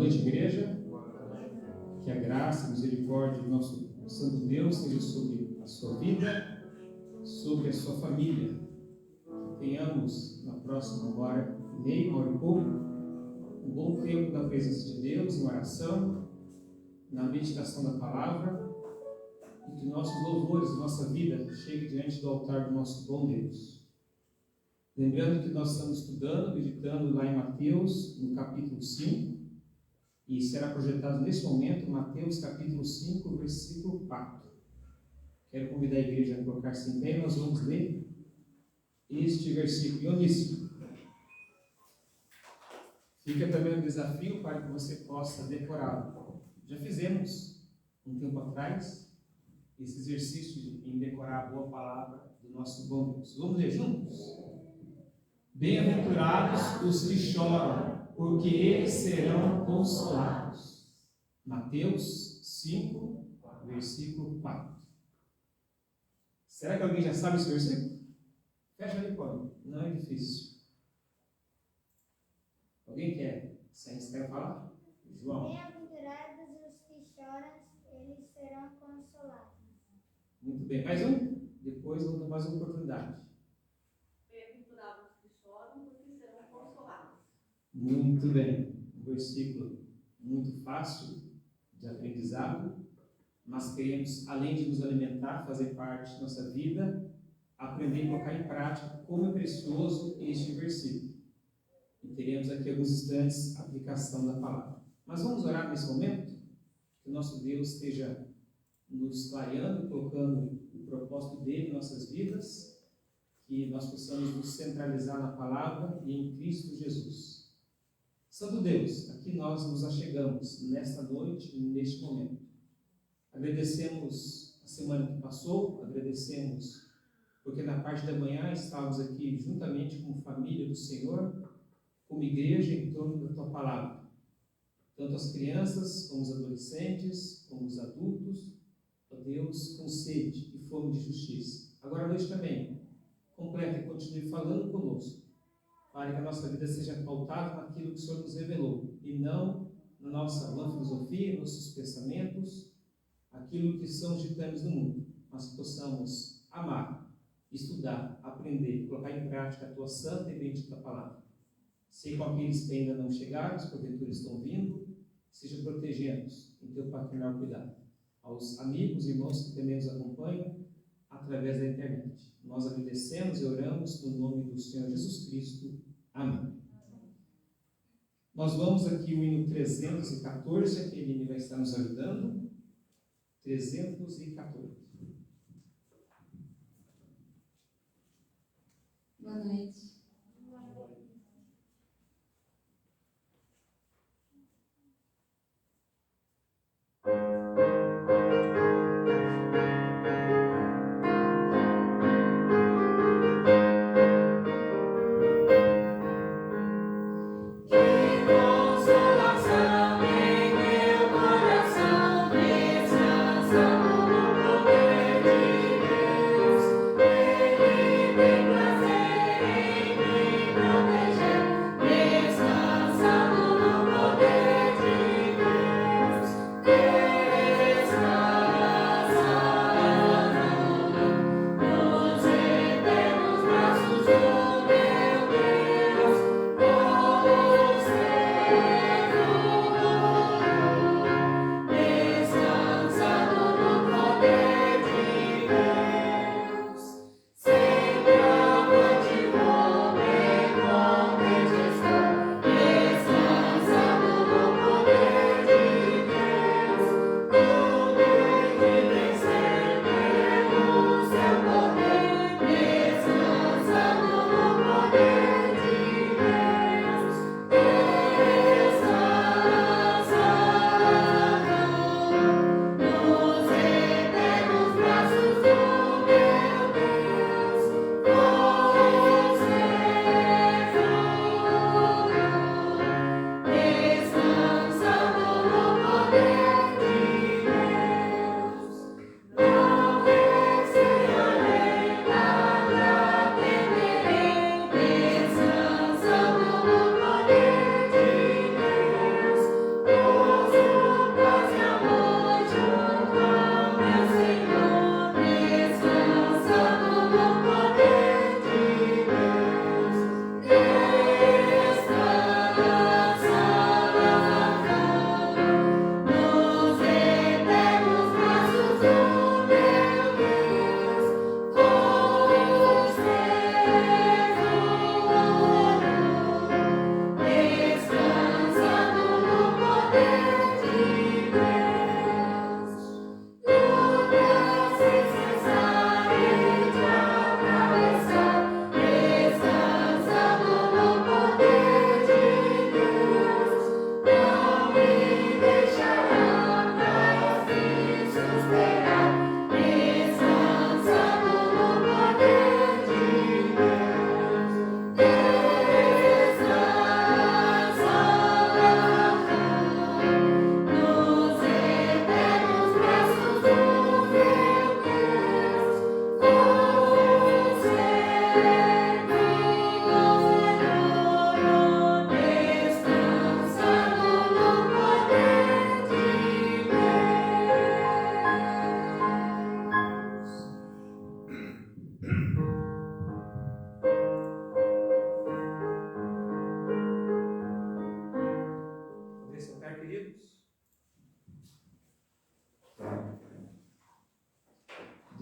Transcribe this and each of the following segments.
noite, igreja. Que a graça e a misericórdia do nosso Santo Deus seja sobre a sua vida, sobre a sua família. Que tenhamos na próxima hora e meia, uma hora e pouco, um bom tempo na presença de Deus, em oração, na meditação da palavra, e que nossos louvores, nossa vida, cheguem diante do altar do nosso bom Deus. Lembrando que nós estamos estudando, meditando lá em Mateus, no capítulo 5, e será projetado nesse momento Mateus capítulo 5, versículo 4. Quero convidar a igreja a colocar-se em pé e nós vamos ler este versículo longíssimo. Fica também um desafio para que você possa decorá-lo. Já fizemos um tempo atrás esse exercício em decorar a boa palavra do nosso bom Deus. Vamos ler juntos? Bem-aventurados os que choram, porque eles serão consolados. Mateus 5, versículo 4. Será que alguém já sabe esse versículo? Fecha ali, pode. Não é difícil. Alguém quer? Você quer falar? João. Bem-aventurados os que choram, eles serão consolados. Muito bem. Mais um? Depois vamos dar mais uma oportunidade. Bem-aventurados os que choram, porque serão consolados. Muito bem. Um versículo muito fácil de aprendizado, mas queremos, além de nos alimentar, fazer parte da nossa vida, aprender e colocar em prática como é precioso este versículo. E teremos aqui alguns instantes a aplicação da palavra. Mas vamos orar nesse momento, que o nosso Deus esteja nos clareando, colocando o propósito dele em nossas vidas, que nós possamos nos centralizar na palavra e em Cristo Jesus. Santo Deus, aqui nós nos achegamos nesta noite e neste momento. Agradecemos a semana que passou, agradecemos porque na parte da manhã estávamos aqui juntamente como família do Senhor, como igreja em torno da Tua Palavra. Tanto as crianças, como os adolescentes, como os adultos, ó Deus, com sede e fome de justiça. Agora à noite também, completa e continue falando conosco, para que a nossa vida seja pautada naquilo que o Senhor nos revelou, e não na nossa filosofia, nossos pensamentos, aquilo que são os ditames do mundo, mas que possamos amar, estudar, aprender, colocar em prática a Tua santa e bendita palavra. Sei com aqueles que ainda não chegaram, os porventura estão vindo, seja protegendo-os em Teu paternal cuidado. Aos amigos e irmãos que também nos acompanham através da internet. Nós agradecemos e oramos no nome do Senhor Jesus Cristo. Amém. Nós vamos aqui o hino 314, a Eline vai estar nos ajudando. 314. Boa noite. Prazer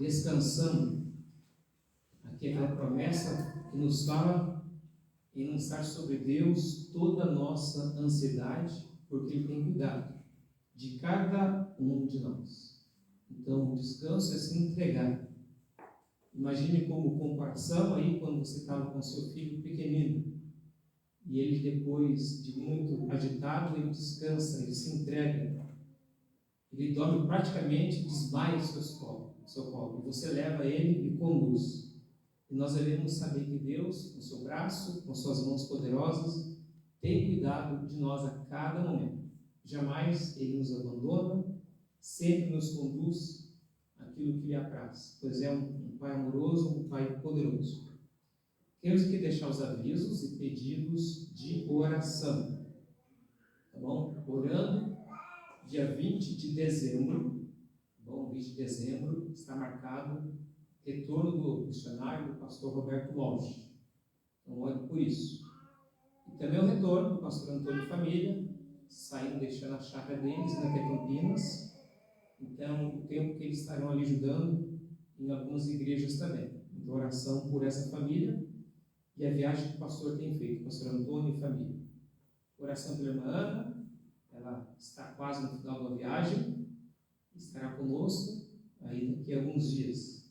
descansando. Aqui é aquela promessa que nos fala em lançar sobre Deus toda a nossa ansiedade, porque Ele tem cuidado de cada um de nós. Então, o descanso é se entregar. Imagine como comparação aí quando você estava com seu filho pequenino e ele depois de muito agitado, ele descansa, ele se entrega, ele dorme praticamente, desmaia no seu colo, e você leva ele e conduz. E nós devemos saber que Deus, com seu braço, com suas mãos poderosas, tem cuidado de nós a cada momento. Jamais Ele nos abandona, sempre nos conduz aquilo que lhe apraz, pois é um Pai amoroso, um Pai poderoso. Temos que deixar os avisos e pedidos de oração, tá bom? Orando, dia 20 de dezembro, tá bom? 20 de dezembro está marcado retorno do missionário do pastor Roberto Walsh. Então, ore por isso. E também o retorno do pastor Antônio Família, saindo, deixando a chácara deles na Campinas. Então, o tempo que eles estarão ali ajudando em algumas igrejas também. Então, oração por essa família e a viagem que o pastor tem feito, o pastor Antônio e família. Oração pela irmã Ana, ela está quase no final da viagem, estará conosco aí daqui a alguns dias.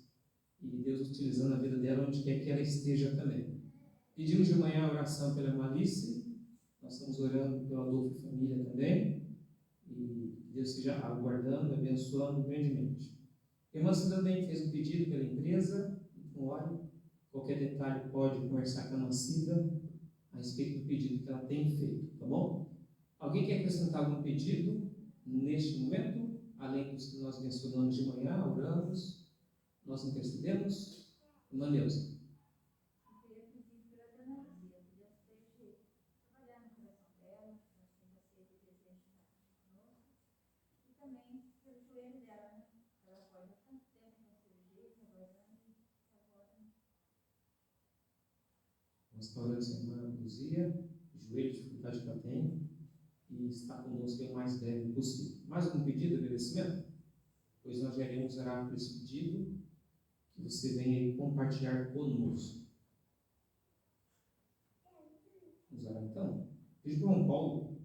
E Deus utilizando a vida dela onde quer que ela esteja também. Pedimos de manhã a oração pela irmã Alice, nós estamos orando pelo Adolfo e família também, e Deus esteja aguardando, abençoando grandemente. A irmã Cida também fez um pedido pela empresa, então ore, qualquer detalhe pode conversar com a irmã Cida a respeito do pedido que ela tem feito, tá bom? Alguém quer acrescentar algum pedido neste momento, além dos que nós mencionamos de manhã, oramos? Nós intercedemos, irmã Neuza. Eu queria pedir pela dona Luzia, que Deus esteja trabalhando no coração dela, que nós tenha sido presente conosco, e também pelo joelho dela, né? Ela pode há tanto tempo na cirurgia, trabalhando e agora. Nós está orando a irmã Luzia, joelho, dificuldade que ela tem, e está conosco o mais breve possível. Mais algum pedido de agradecimento? Pois nós já iremos orar por esse pedido, que você venha compartilhar conosco. Vamos orar então? Pediu para o João Paulo,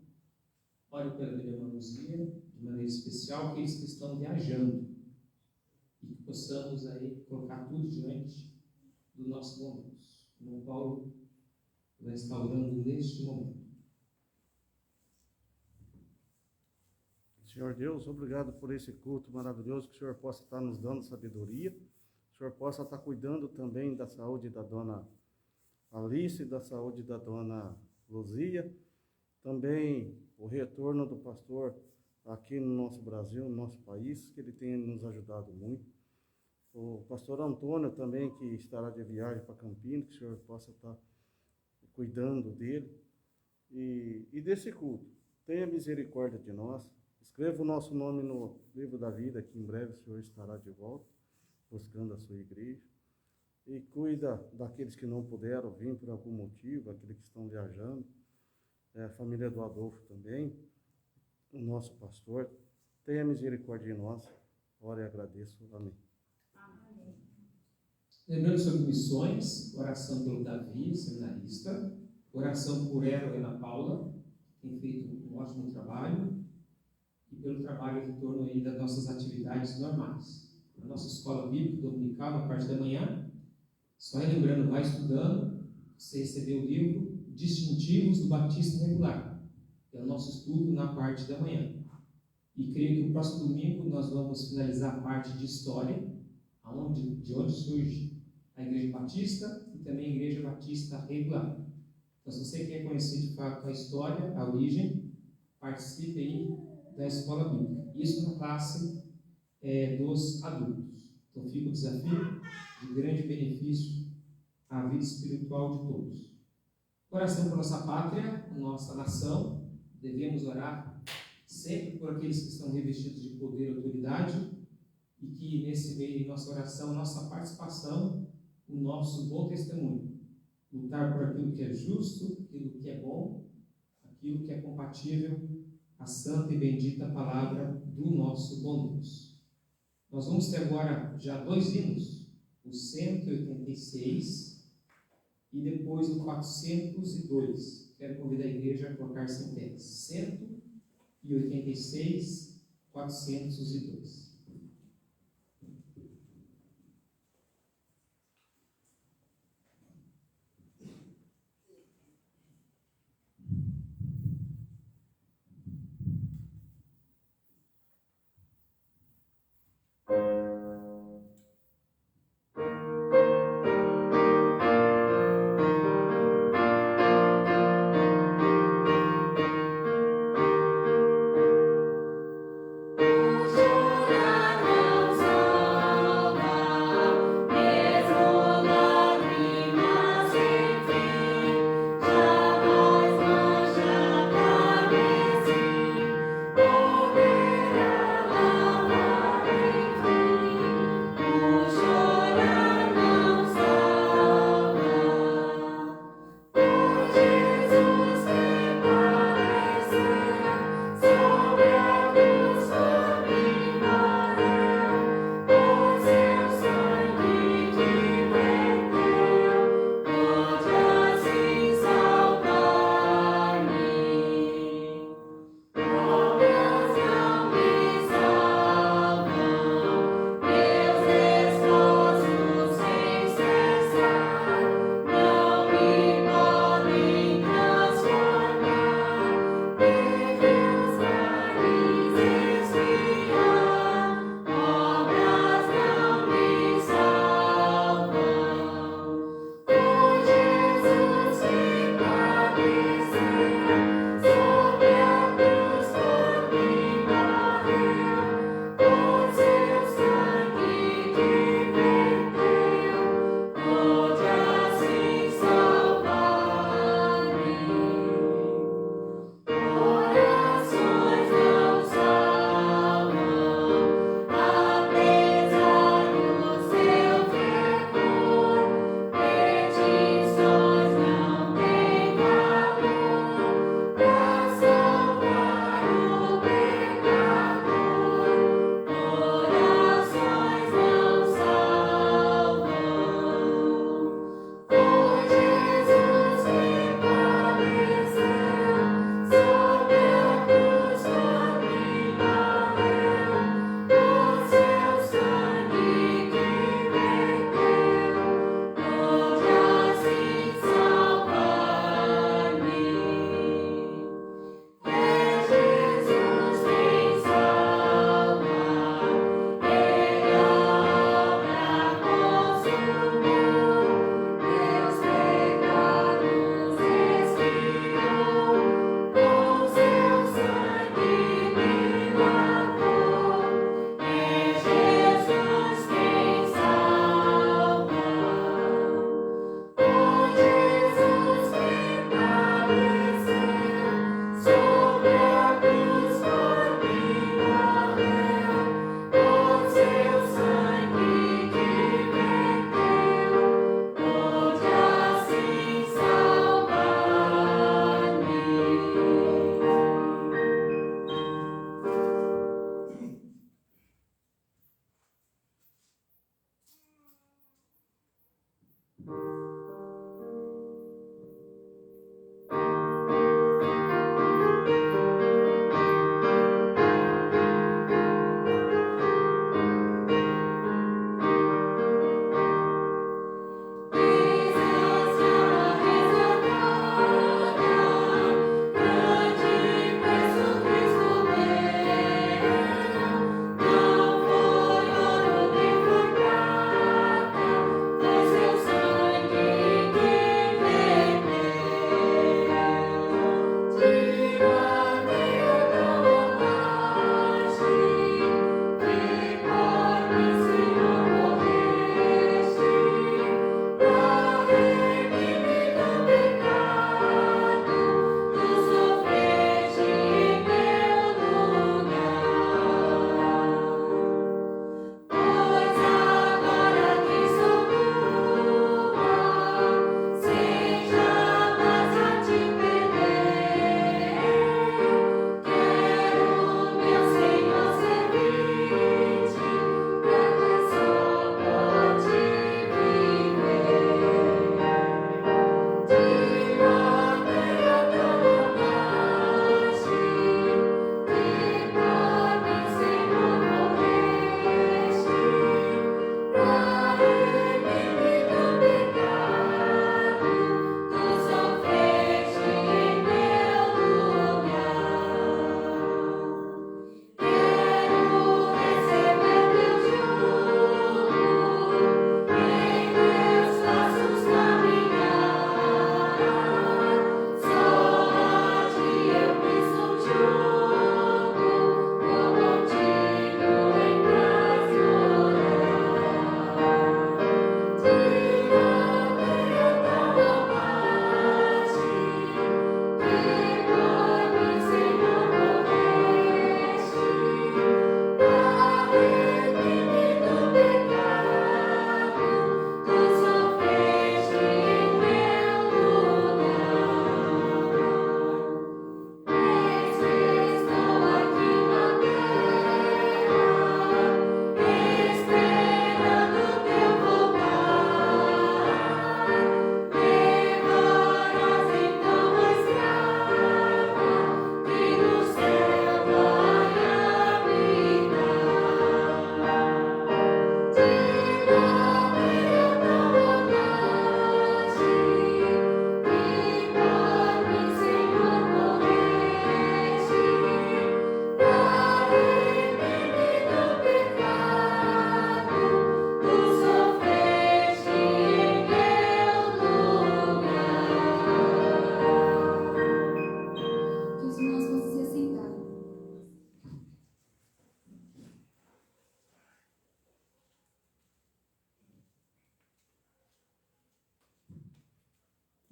ore pela irmã Luzia, de maneira especial, aqueles que estão viajando, e que possamos aí colocar tudo diante do nosso bom Deus. O João Paulo vai estar orando neste momento. Senhor Deus, obrigado por esse culto maravilhoso, que o Senhor possa estar nos dando sabedoria, o Senhor possa estar cuidando também da saúde da dona Alice, da saúde da dona Luzia, também o retorno do pastor aqui no nosso Brasil, no nosso país, que ele tem nos ajudado muito. O pastor Antônio também, que estará de viagem para Campinas, que o Senhor possa estar cuidando dele e desse culto. Tenha misericórdia de nós. Escreva o nosso nome no livro da vida, que em breve o Senhor estará de volta, buscando a sua igreja. E cuida daqueles que não puderam vir por algum motivo, aqueles que estão viajando. A família do Adolfo também, o nosso pastor. Tenha misericórdia de nós. Ore e agradeço. Amém. Amém. Lembrando sobre missões, oração pelo Davi, seminarista, oração por ela e Ana Paula, que tem feito um ótimo trabalho, e pelo trabalho em torno aí das nossas atividades normais. A nossa escola bíblica dominical, na parte da manhã, só relembrando, vai estudando, você recebeu o livro Distintivos do Batista Regular, que é o nosso estudo na parte da manhã. E creio que o próximo domingo nós vamos finalizar a parte de história, de onde surge a Igreja Batista e também a Igreja Batista Regular. Então, se você quer conhecer de fato a história, a origem, participe aí da escola bíblica. Isso na classe dos adultos. Então, fica o desafio de grande benefício à vida espiritual de todos. Oração por nossa pátria, nossa nação. Devemos orar sempre por aqueles que estão revestidos de poder e autoridade, e que nesse meio de nossa oração, nossa participação, o nosso bom testemunho. Lutar por aquilo que é justo, aquilo que é bom, aquilo que é compatível à santa e bendita palavra do nosso bom Deus. Nós vamos ter agora já 2 hinos, o 186 e depois o 402. Quero convidar a igreja a colocar-se em pé. 186, 402. Sola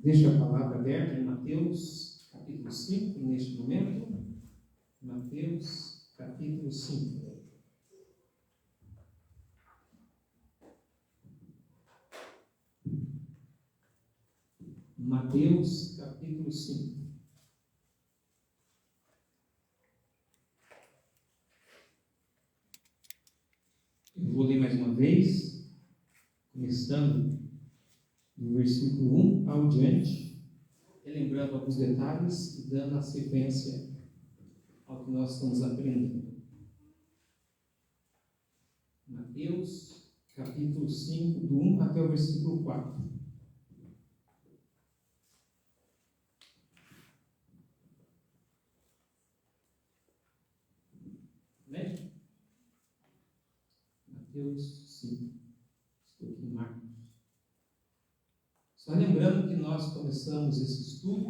Deixa a palavra aberta em Mateus, capítulo 5, neste momento. Mateus, capítulo 5. Mateus, capítulo 5. Eu vou ler mais uma vez, começando do versículo 1 ao diante, relembrando alguns detalhes e dando a sequência ao que nós estamos aprendendo. Mateus, capítulo 5, do 1 até o versículo 4. Né? Mateus 5. Estou aqui em Marcos. Só lembrando que nós começamos esse estudo,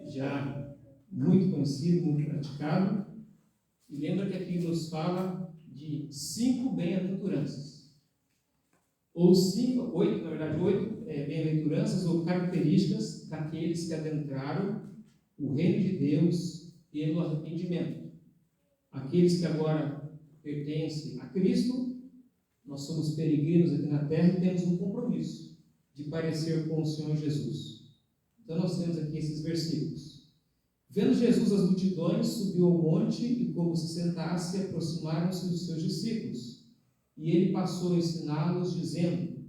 já muito conhecido, muito praticado, e lembra que aqui nos fala de 5 bem-aventuranças, ou 8 bem-aventuranças ou características daqueles que adentraram o reino de Deus pelo arrependimento. Aqueles que agora pertencem a Cristo, nós somos peregrinos aqui na terra e temos um compromisso de parecer com o Senhor Jesus. Então nós temos aqui esses versículos. Vendo Jesus as multidões, subiu ao monte e, como se sentasse, aproximaram-se dos seus discípulos. E ele passou a ensiná-los, dizendo: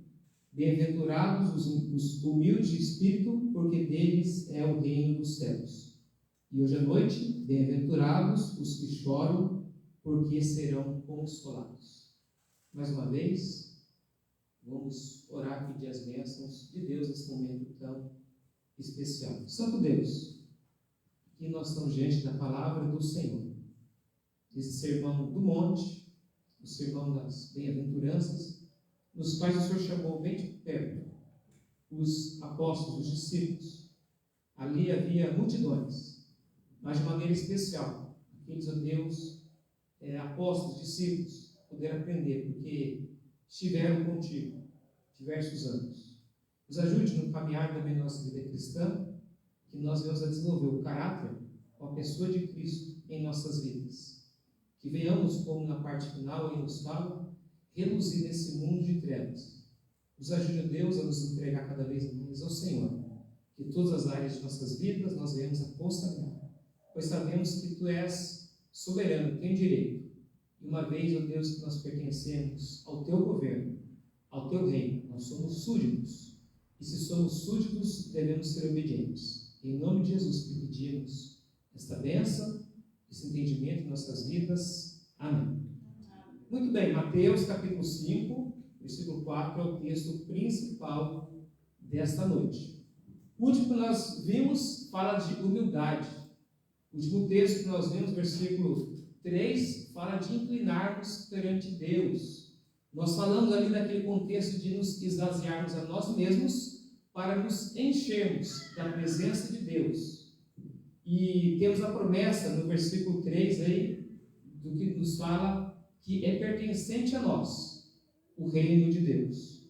Bem-aventurados os humildes de espírito, porque deles é o reino dos céus. E hoje à noite, bem-aventurados os que choram, porque serão consolados. Mais uma vez, vamos orar e pedir as bênçãos de Deus nesse momento tão especial. Santo Deus, aqui nós estamos diante da palavra do Senhor, esse sermão do monte, o sermão das bem-aventuranças, nos quais o Senhor chamou bem de perto os apóstolos, os discípulos. Ali havia multidões, mas de maneira especial, aqueles, ó Deus, apóstolos, discípulos, poder aprender, porque estiveram contigo diversos anos. Nos ajude no caminhar também da nossa vida cristã, que nós venhamos a desenvolver o caráter com a pessoa de Cristo em nossas vidas. Que venhamos, como na parte final ele nos fala, reluzir nesse mundo de trevas. Nos ajude, Deus, a nos entregar cada vez mais ao Senhor. Que todas as áreas de nossas vidas nós venhamos a consagrar, pois sabemos que Tu és soberano, tem direito. E uma vez, ó Deus, que nós pertencemos ao Teu governo, ao Teu reino, nós somos súditos. E se somos súditos, devemos ser obedientes. Em nome de Jesus que pedimos esta bênção, esse entendimento em nossas vidas. Amém. Muito bem, Mateus capítulo 5, versículo 4 é o texto principal desta noite. O último que nós vimos fala de humildade. O último texto que nós vimos, versículo 3, fala de inclinarmos perante Deus. Nós falamos ali daquele contexto de nos esvaziarmos a nós mesmos para nos enchermos da presença de Deus. E temos a promessa no versículo 3 aí, do que nos fala que é pertencente a nós o reino de Deus.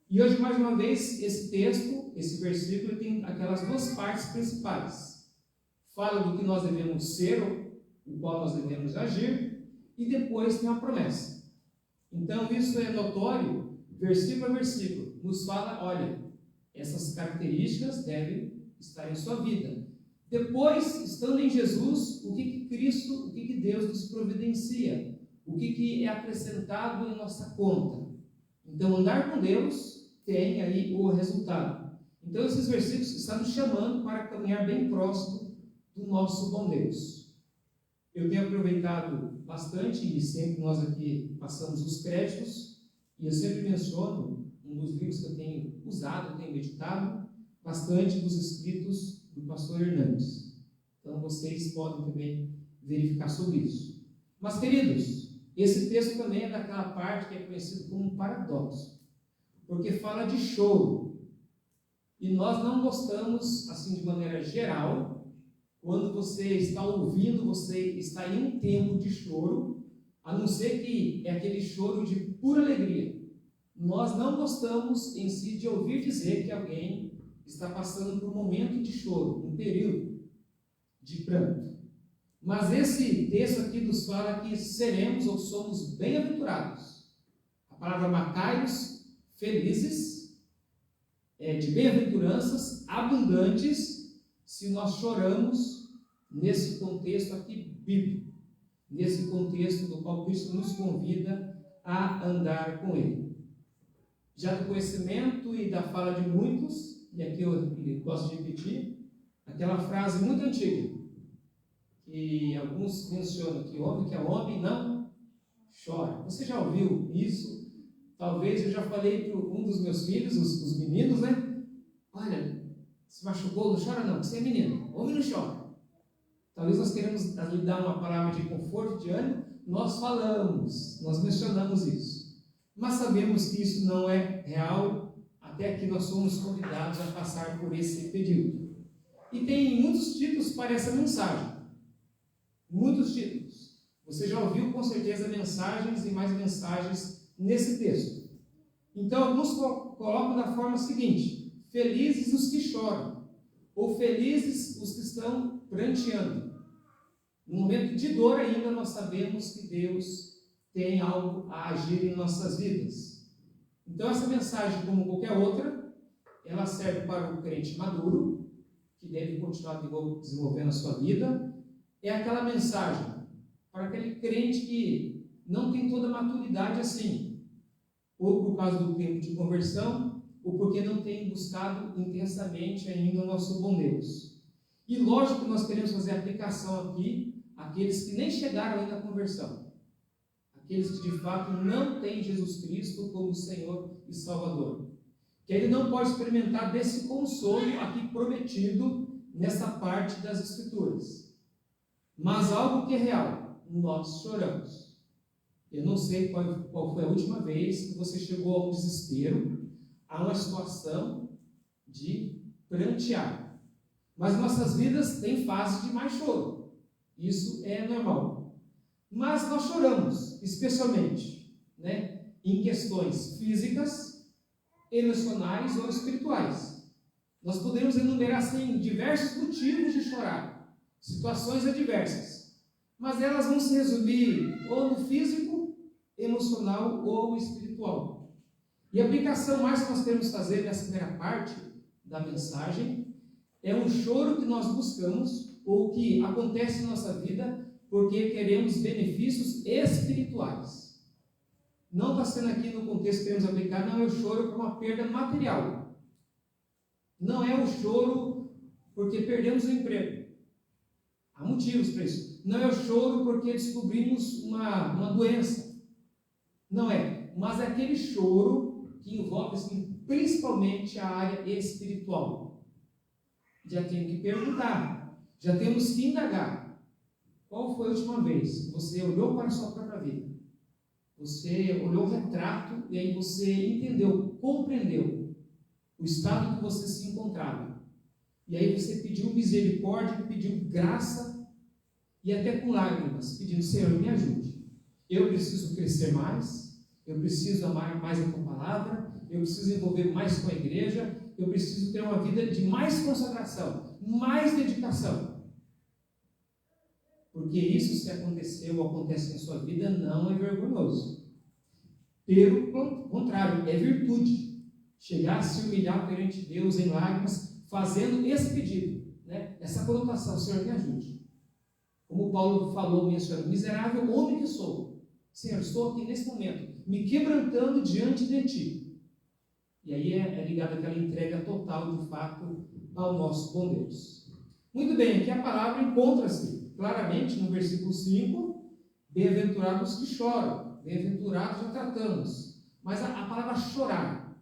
E hoje, mais uma vez, esse texto, esse versículo, tem aquelas duas partes principais. Fala do que nós devemos ser, o qual nós devemos agir, e depois tem a promessa. Então, isso é notório, versículo a versículo. Nos fala, olha, essas características devem estar em sua vida. Depois, estando em Jesus, o que Cristo, o que Deus nos providencia? O que é acrescentado em nossa conta? Então, andar com Deus tem aí o resultado. Então, esses versículos estão nos chamando para caminhar bem próximo do nosso bom Deus. Eu tenho aproveitado bastante, e sempre nós aqui passamos os créditos, e eu sempre menciono um dos livros que eu tenho usado, eu tenho meditado bastante, dos escritos do pastor Hernandes. Então, vocês podem também verificar sobre isso. Mas, queridos, esse texto também é daquela parte que é conhecido como um paradoxo, porque fala de choro. E nós não gostamos, assim, de maneira geral, quando você está ouvindo, você está em um tempo de choro, a não ser que é aquele choro de pura alegria. Nós não gostamos em si de ouvir dizer que alguém está está passando por um momento de choro, um período de pranto. Mas esse texto aqui nos fala que seremos ou somos bem-aventurados. A palavra macaios, felizes, de bem-aventuranças, abundantes, se nós choramos nesse contexto aqui bíblico, nesse contexto do qual Cristo nos convida a andar com Ele. Já do conhecimento e da fala de muitos, e aqui eu gosto de repetir, aquela frase muito antiga, que alguns mencionam que homem que é homem não chora. Você já ouviu isso? Talvez eu já falei para um dos meus filhos, os meninos, né? Olha, se machucou, não chora não, você é menino, homem não chora. Talvez nós queremos lhe dar uma palavra de conforto, de ânimo, nós falamos, nós mencionamos isso. Mas sabemos que isso não é real, até que nós somos convidados a passar por esse período. E tem muitos títulos para essa mensagem. Muitos títulos. Você já ouviu com certeza mensagens e mais mensagens nesse texto. Então, alguns colocam da forma seguinte: felizes os que choram, ou felizes os que estão pranteando. No momento de dor ainda nós sabemos que Deus tem algo a agir em nossas vidas. Então essa mensagem, como qualquer outra, ela serve para o crente maduro, que deve continuar desenvolvendo a sua vida. É aquela mensagem para aquele crente que não tem toda a maturidade assim, ou por causa do tempo de conversão, ou porque não tem buscado intensamente ainda o nosso bom Deus. E lógico que nós queremos fazer aplicação aqui àqueles que nem chegaram ainda à conversão. Aqueles que de fato não têm Jesus Cristo como Senhor e Salvador. Que ele não pode experimentar desse consolo aqui prometido nessa parte das Escrituras. Mas algo que é real, nós choramos. Eu não sei qual foi a última vez que você chegou a um desespero, a uma situação de prantear. Mas nossas vidas têm fases de mais choro. Isso é normal. Mas nós choramos, especialmente, em questões físicas, emocionais ou espirituais. Nós podemos enumerar, assim, diversos motivos de chorar, situações adversas, mas elas vão se resumir ou no físico, emocional ou espiritual. E a aplicação mais que nós queremos fazer nessa primeira parte da mensagem é um choro que nós buscamos ou que acontece na nossa vida porque queremos benefícios espirituais. Não está sendo aqui no contexto que queremos aplicar, não é o choro por uma perda material. Não é o choro porque perdemos o emprego. Há motivos para isso. Não é o choro porque descobrimos uma doença. Não é. Mas é aquele choro que envolve assim, principalmente a área espiritual. Já temos que perguntar. Já temos que indagar. Qual foi a última vez que você olhou para a sua própria vida? Você olhou o retrato e aí você entendeu, compreendeu o estado que você se encontrava. E aí você pediu misericórdia, pediu graça e até com lágrimas, pedindo: Senhor, me ajude. Eu preciso crescer mais, eu preciso amar mais a tua palavra, eu preciso envolver mais com a igreja, eu preciso ter uma vida de mais consagração, mais dedicação. Porque isso, se aconteceu ou acontece em sua vida, não é vergonhoso. Pelo contrário, é virtude. Chegar a se humilhar perante Deus em lágrimas, fazendo esse pedido, essa colocação: Senhor, me ajude. Como Paulo falou, mencionando: miserável homem que sou. Senhor, estou aqui nesse momento, me quebrantando diante de Ti. E aí é ligado àquela entrega total, de fato, ao nosso bom Deus. Muito bem, aqui a palavra encontra-se claramente no versículo 5, bem-aventurados que choram, bem-aventurados já tratamos, mas a palavra chorar,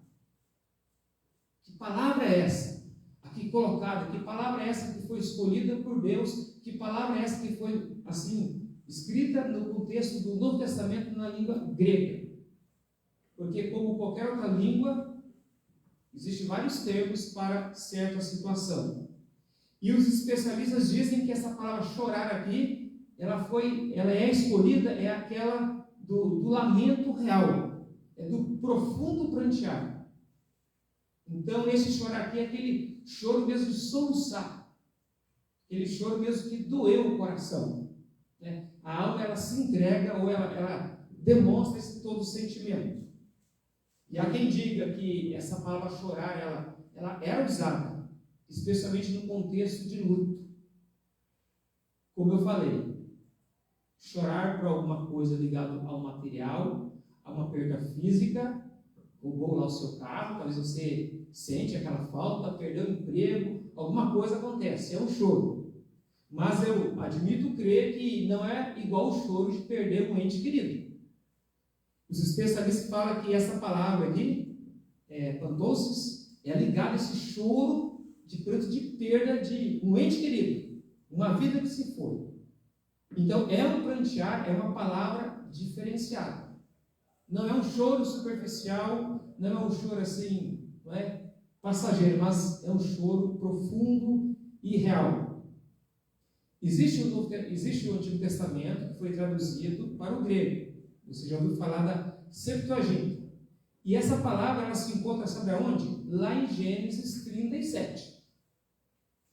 que palavra é essa aqui colocada? Que palavra é essa que foi escolhida por Deus? Que palavra é essa que foi assim escrita no contexto do Novo Testamento na língua grega? Porque como qualquer outra língua, existem vários termos para certa situação. E os especialistas dizem que essa palavra chorar aqui, ela é escolhida, é aquela do lamento real, é do profundo prantear. Então, esse chorar aqui é aquele choro mesmo de soluçar, aquele choro mesmo que doeu o coração, né? A alma, ela se entrega ou ela demonstra esse todo sentimento. E há quem diga que essa palavra chorar, ela era usada, especialmente no contexto de luto. Como eu falei, chorar por alguma coisa ligada ao material, a uma perda física, roubou lá o seu carro, talvez você sente aquela falta, perdeu o emprego, alguma coisa acontece, é um choro. Mas eu admito crer que não é igual o choro de perder um ente querido. Os especialistas falam que essa palavra aqui, pantoses, é ligada a esse choro de pranto de perda de um ente querido, uma vida que se foi. Então, é um prantear, é uma palavra diferenciada. Não é um choro superficial, não é um choro assim, não é passageiro, mas é um choro profundo e real. Existe o Antigo Testamento que foi traduzido para o grego. Você já ouviu falar da Septuaginta. E essa palavra, ela se encontra, sabe aonde? Lá em Gênesis 37.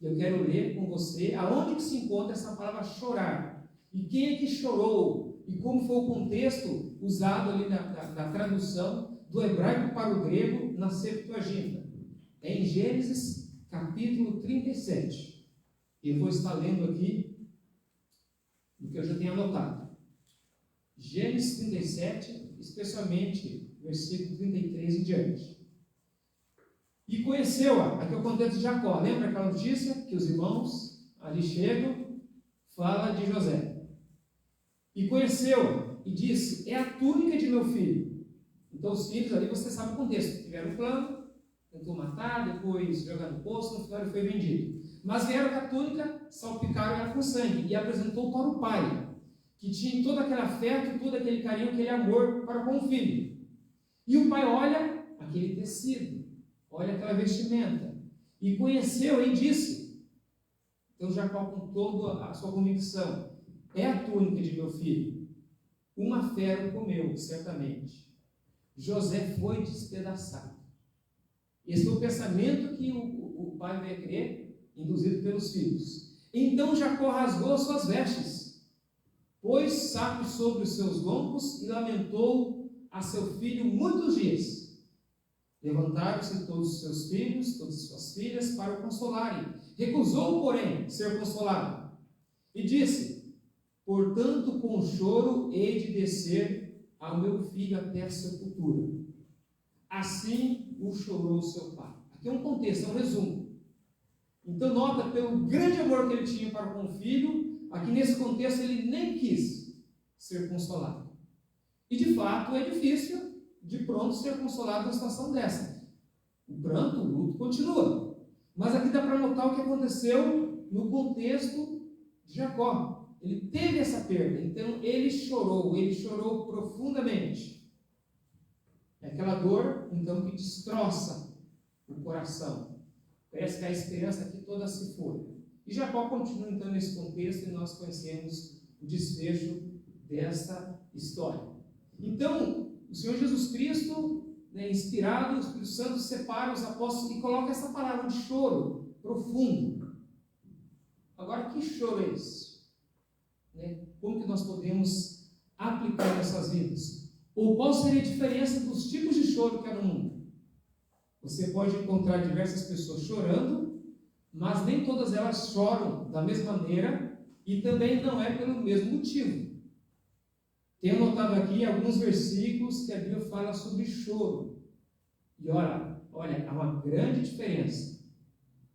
E eu quero ler com você aonde que se encontra essa palavra chorar. E quem é que chorou? E como foi o contexto usado ali na tradução do hebraico para o grego na Septuaginta. É em Gênesis capítulo 37. Eu vou estar lendo aqui o que eu já tenho anotado. Gênesis 37, especialmente versículo 33 em diante. E conheceu-a, aqui é o contexto de Jacó. Lembra aquela notícia que os irmãos ali chegam, fala de José. E conheceu-a e disse: é a túnica de meu filho. Então os filhos ali, você sabe o contexto. Tiveram um plano, tentou matar, depois jogar no poço, no final ele foi vendido. Mas vieram com a túnica, salpicaram ela com sangue e apresentou para o pai, que tinha todo aquele afeto, todo aquele carinho, aquele amor para com o filho. E o pai olha aquele tecido, olha aquela vestimenta, e conheceu e disse, então Jacó com toda a sua convicção: é a túnica de meu filho, uma fera o comeu, certamente. José foi despedaçado. Esse foi o pensamento que o pai veio a crer, induzido pelos filhos. Então Jacó rasgou suas vestes, pôs saco sobre os seus lombos e lamentou a seu filho muitos dias. Levantaram-se todos os seus filhos, todas as suas filhas, para o consolarem. Recusou, porém, ser consolado. E disse: portanto, com choro hei de descer ao meu filho até a sepultura. Assim o chorou seu pai. Aqui é um contexto, é um resumo. Então nota, pelo grande amor que ele tinha para com o filho, aqui nesse contexto ele nem quis ser consolado. E de fato é difícil de pronto ser consolado numa situação dessa. O pranto, o luto continua. Mas aqui dá para notar o que aconteceu no contexto de Jacó. Ele teve essa perda, então ele chorou profundamente. É aquela dor, então, que destroça o coração. Parece que a esperança aqui toda se foi. E Jacó continua, então, nesse contexto, e nós conhecemos o desfecho desta história. Então, o Senhor Jesus Cristo, inspirado, o Espírito Santo separa os apóstolos e coloca essa palavra de choro profundo. Agora, que choro é esse? Como que nós podemos aplicar nessas vidas? Ou qual seria a diferença dos tipos de choro que há no mundo? Você pode encontrar diversas pessoas chorando, mas nem todas elas choram da mesma maneira e também não é pelo mesmo motivo. Tenho anotado aqui alguns versículos que a Bíblia fala sobre choro. E olha, há uma grande diferença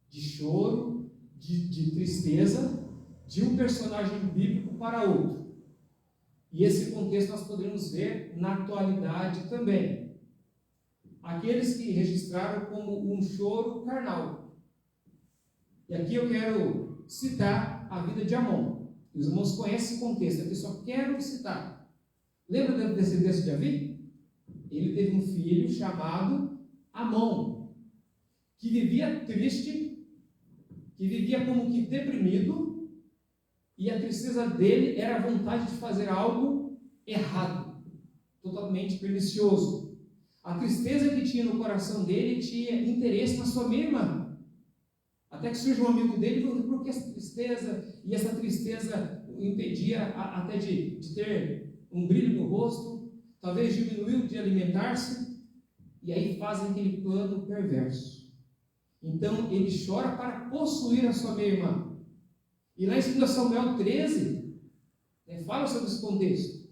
de choro, de tristeza, de um personagem bíblico para outro. E esse contexto nós poderíamos ver na atualidade também. Aqueles que registraram como um choro carnal. E aqui eu quero citar a vida de Amon. Os irmãos conhecem esse contexto, aqui só quero citar. Lembra da descendência de Davi? Ele teve um filho chamado Amon, que vivia triste, que vivia como que deprimido, e a tristeza dele era a vontade de fazer algo errado, totalmente pernicioso. A tristeza que tinha no coração dele tinha interesse na sua meia irmã. Até que surge um amigo dele e falou: por que essa tristeza? E essa tristeza o impedia até de ter um brilho no rosto, talvez diminuiu de alimentar-se, e aí fazem aquele plano perverso. Então ele chora para possuir a sua meia irmã. E lá em 2 Samuel 13, fala sobre esse contexto,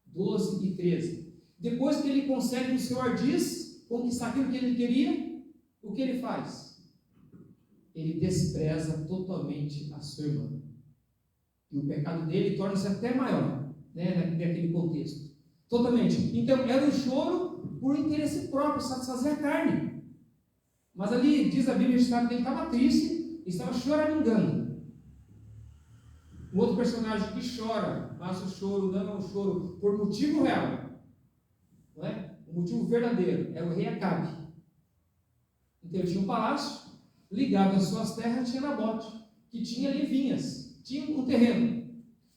12 e 13. Depois que ele consegue o seu ardiz, conquistar aquilo que ele queria, o que ele faz? Ele despreza totalmente a sua irmã. E o pecado dele torna-se até maior, naquele contexto. Totalmente. Então, era um choro por interesse próprio, satisfazer a carne. Mas ali, diz a Bíblia, que ele estava triste, estava choramingando. Um outro personagem que chora, mas o choro não é um choro por motivo real. Não é? O motivo verdadeiro é o rei Acabe. Então ele tinha um palácio, ligado às suas terras tinha Nabote, que tinha ali vinhas, tinha um terreno.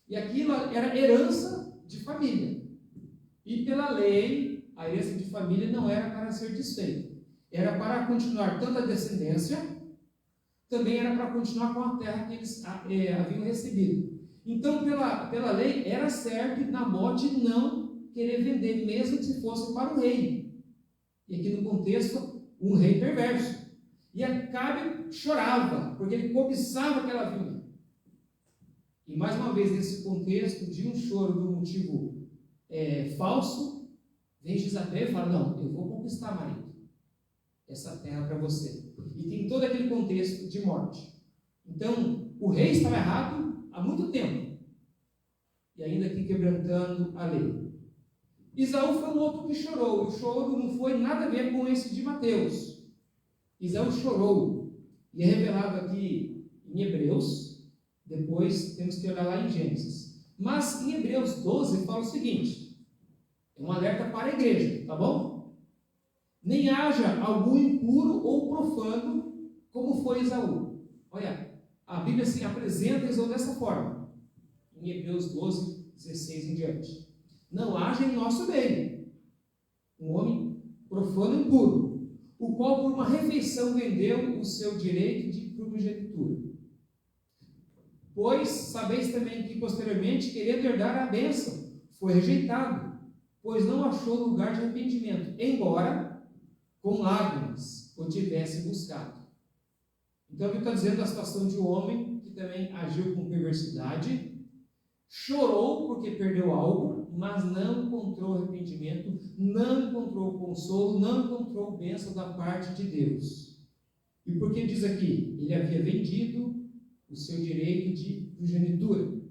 E aquilo era herança de família. E pela lei, a herança de família não era para ser desfeita. Era para continuar tanto a descendência, também era para continuar com a terra que eles haviam recebido. Então, pela lei, era certo Nabote não querer vender, mesmo se fosse para o rei. E aqui no contexto, um rei perverso. E Acabe chorava, porque ele cobiçava aquela vinha. E mais uma vez, nesse contexto de um choro de um motivo falso, vem Jezabel e fala: não, eu vou conquistar, marido, essa terra para você. E tem todo aquele contexto de morte. Então, o rei estava errado há muito tempo. E ainda aqui quebrantando a lei. Isaú foi um outro que chorou. O choro não foi nada a ver com esse de Mateus. Isaú chorou. E é revelado aqui em Hebreus. Depois temos que olhar lá em Gênesis. Mas em Hebreus 12 fala o seguinte. É um alerta para a igreja, tá bom? Nem haja algum impuro ou profano como foi Esaú. Olha, a Bíblia se apresenta Esaú dessa forma. Em Hebreus 12, 16 em diante. Não haja em nosso meio um homem profano e impuro, o qual por uma refeição vendeu o seu direito de primogenitura. Pois sabeis também que posteriormente, querendo herdar a bênção, foi rejeitado, pois não achou lugar de arrependimento, embora com lágrimas o tivesse buscado. Então, aqui está dizendo a situação de um homem que também agiu com perversidade, chorou porque perdeu algo, mas não encontrou arrependimento, não encontrou consolo, não encontrou bênção da parte de Deus. E por que diz aqui? Ele havia vendido o seu direito de primogenitura.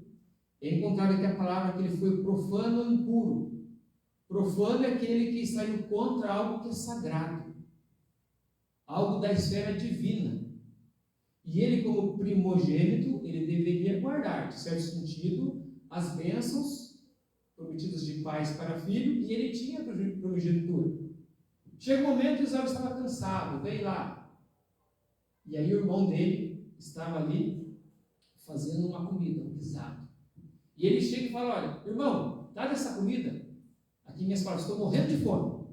É encontrado aqui a palavra que ele foi profano ou impuro. Profano é aquele que saiu contra algo que é sagrado, algo da esfera divina. E ele, como primogênito, ele deveria guardar, de certo sentido, as bênçãos prometidas de pais para filho, e ele tinha primogenitura. Chega um momento que Isaú estava cansado, veio lá. E aí o irmão dele estava ali fazendo uma comida, um guisado. E ele chega e fala: olha, irmão, dá dessa comida. Aqui minhas palavras, estou morrendo de fome.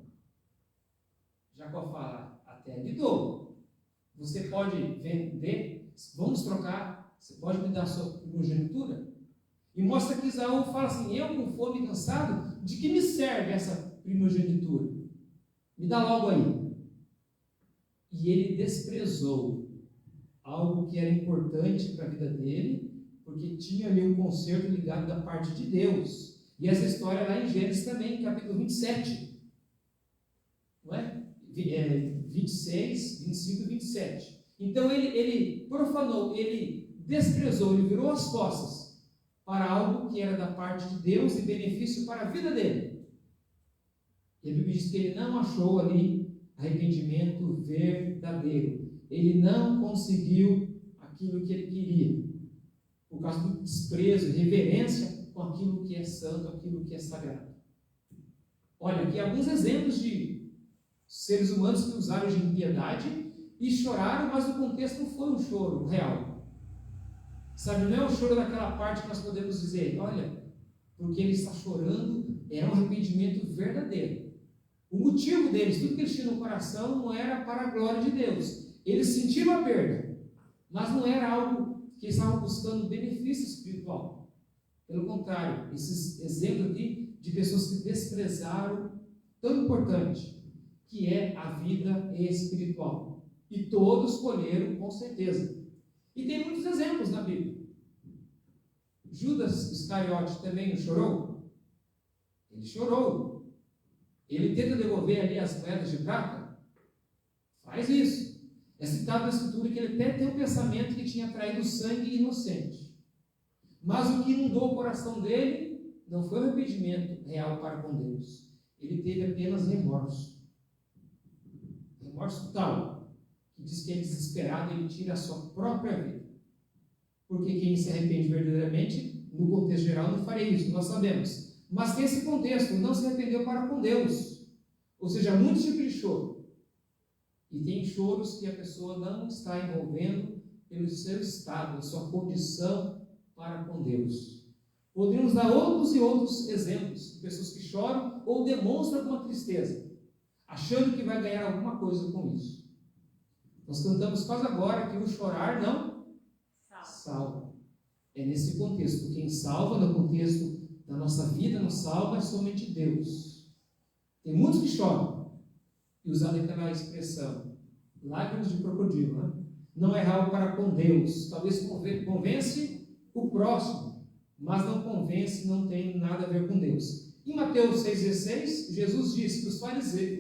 Jacó fala: até lhe dou. Você pode vender, vamos trocar, você pode me dar a sua primogenitura? E mostra que Isaú fala assim: eu com fome e cansado, de que me serve essa primogenitura? Me dá logo aí. E ele desprezou algo que era importante para a vida dele, porque tinha ali um conserto ligado da parte de Deus. E essa história lá em Gênesis também, capítulo 27. Não é? 26, 25 e 27. Então ele profanou, ele desprezou, ele virou as costas para algo que era da parte de Deus e benefício para a vida dele. E a Bíblia diz que ele não achou ali arrependimento verdadeiro. Ele não conseguiu aquilo que ele queria, por causa do desprezo e reverência com aquilo que é santo, aquilo que é sagrado. Olha, aqui alguns exemplos de seres humanos que usaram de impiedade e choraram, mas o contexto não foi um choro real. Sabe, não é o choro daquela parte que nós podemos dizer: olha, porque ele está chorando, é um arrependimento verdadeiro. O motivo deles, tudo que eles tinham no coração, não era para a glória de Deus. Eles sentiram a perda, mas não era algo que eles estavam buscando benefício espiritual. Pelo contrário, esses exemplos aqui de pessoas que desprezaram tão importante, que é a vida espiritual. E todos colheram, com certeza. E tem muitos exemplos na Bíblia. Judas Iscariote também não chorou? Ele chorou. Ele tenta devolver ali as moedas de prata? Faz isso. É citado na Escritura que ele até tem o pensamento que tinha traído sangue inocente. Mas o que inundou o coração dele não foi o arrependimento real para com Deus. Ele teve apenas remorso. Remorso tal, que diz que é desesperado, ele tira a sua própria vida. Porque quem se arrepende verdadeiramente, no contexto geral, não faria isso, nós sabemos. Mas tem esse contexto, não se arrependeu para com Deus. Ou seja, muitos tipos de choro. E tem choros que a pessoa não está envolvendo pelo seu estado, a sua condição para com Deus. Poderíamos dar outros e outros exemplos de pessoas que choram ou demonstram alguma tristeza, achando que vai ganhar alguma coisa com isso. Nós cantamos quase agora que o chorar não salva. É nesse contexto. Quem salva, no contexto da nossa vida, nos salva é somente Deus. Tem muitos que choram, e usando aquela expressão, lágrimas de crocodilo, né? Não é algo para com Deus. Talvez convence o próximo, mas não convence, não tem nada a ver com Deus. Em Mateus 6,16, Jesus disse que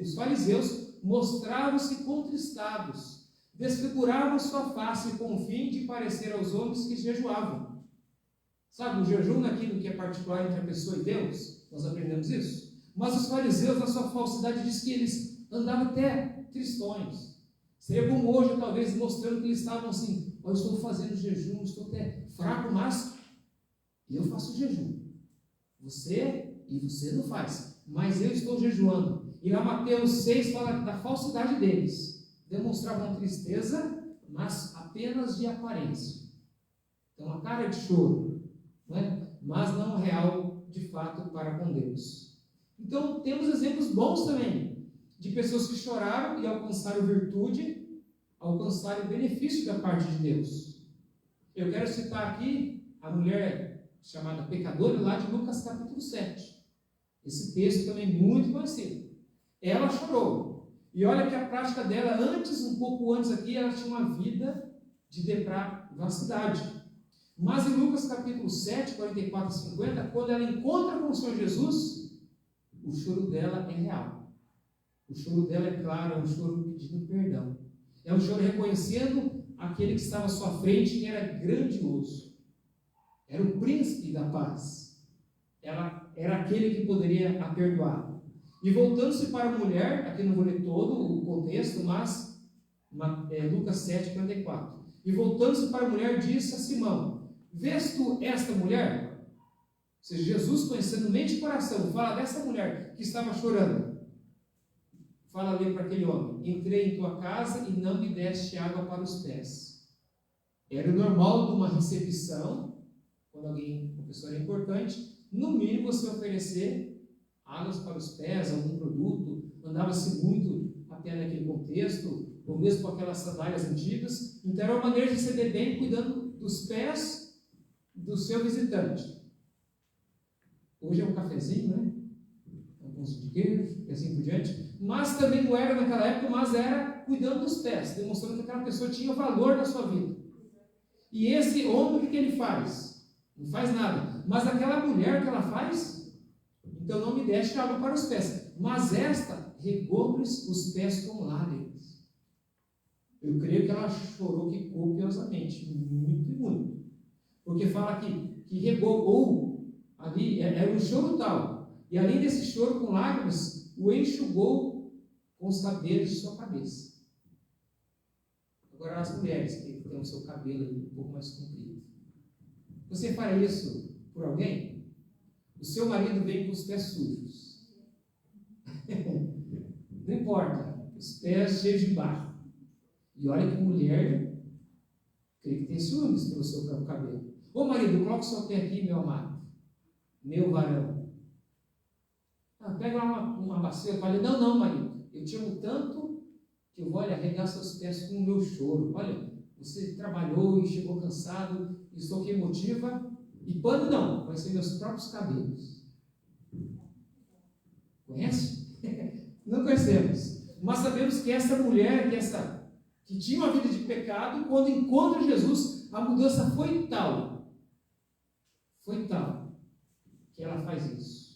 os fariseus mostravam-se contristados, desfiguravam sua face com o fim de parecer aos homens que jejuavam. Sabe, o jejum naquilo que é particular entre a pessoa e Deus, nós aprendemos isso. Mas os fariseus, na sua falsidade, diz que eles andavam até tristões. Seria como hoje, talvez, mostrando que eles estavam assim, eu estou fazendo jejum, estou até fraco, mas eu faço jejum. Você não faz, mas eu estou jejuando. E lá Mateus 6 fala da falsidade deles. Demonstravam tristeza, mas apenas de aparência. Então, a cara de choro, não é? Mas não real, de fato, para com Deus. Então, temos exemplos bons também, de pessoas que choraram e alcançaram virtude, alcançaram benefício da parte de Deus. Eu quero citar aqui a mulher chamada pecadora, lá de Lucas capítulo 7. Esse texto também é muito conhecido. Ela chorou. E olha que a prática dela, um pouco antes aqui, ela tinha uma vida de depravacidade. Mas em Lucas capítulo 7, 44 e 50, quando ela encontra com o Senhor Jesus, o choro dela é real. O choro dela, é claro, é um choro pedindo perdão. É um choro reconhecendo aquele que estava à sua frente e era grandioso. Era o príncipe da paz. Ela era aquele que poderia a perdoar. E voltando-se para a mulher, aqui não vou ler todo o contexto, mas Lucas 7, 44. E voltando-se para a mulher, disse a Simão: vês tu esta mulher? Ou seja, Jesus, conhecendo mente e coração, fala dessa mulher que estava chorando. Fala ali para aquele homem: entrei em tua casa e não me deste água para os pés. Era o normal de uma recepção, quando uma pessoa era importante, no mínimo você oferecer águas para os pés, algum produto. Andava-se muito a pé naquele contexto, ou mesmo com aquelas sandálias antigas. Então era uma maneira de receber bem, cuidando dos pés do seu visitante. Hoje é um cafezinho, né? Um pãozinho de queijo, e assim por diante. Mas também não era naquela época, mas era cuidando dos pés, demonstrando que aquela pessoa tinha valor na sua vida. E esse homem, o que ele faz? Não faz nada. Mas aquela mulher que ela faz, então não me deste água para os pés. Mas esta regou-lhes os pés com lágrimas. Eu creio que ela chorou que copiosamente, muito e muito. Porque fala aqui que regou, ou ali era um choro tal. E além desse choro com lágrimas, o enxugou com os cabelos de sua cabeça. Agora as mulheres que têm o seu cabelo um pouco mais comprido. Você faria isso por alguém? O seu marido vem com os pés sujos. Não importa, os pés cheios de barro. E olha que mulher, creio que tem ciúmes pelo seu cabelo. Ô marido, coloca o seu pé aqui, meu amado, meu varão. Pega lá uma bacia e fala, não, marido, eu te amo tanto que eu vou arregar seus pés com o meu choro. Olha, você trabalhou e chegou cansado, estou aqui emotiva, e pano não, vai ser meus próprios cabelos. Conhece? Não conhecemos. Mas sabemos que essa mulher, que tinha uma vida de pecado, quando encontra Jesus, a mudança foi tal, que ela faz isso.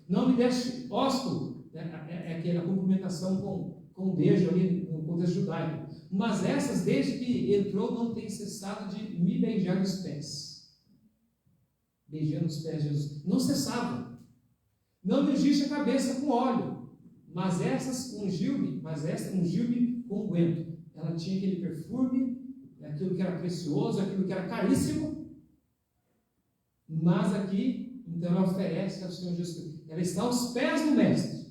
Não me deste ósculo, é aquela cumprimentação com um beijo ali no contexto judaico. Mas essas, desde que entrou, não tem cessado de me beijar nos pés. Beijando os pés de Jesus. Não cessava. Não me ungiste a cabeça com óleo. Mas essa ungiu-me com unguento. Ela tinha aquele perfume, aquilo que era precioso, aquilo que era caríssimo. Mas aqui, então ela oferece ao Senhor Jesus. Ela está aos pés do Mestre.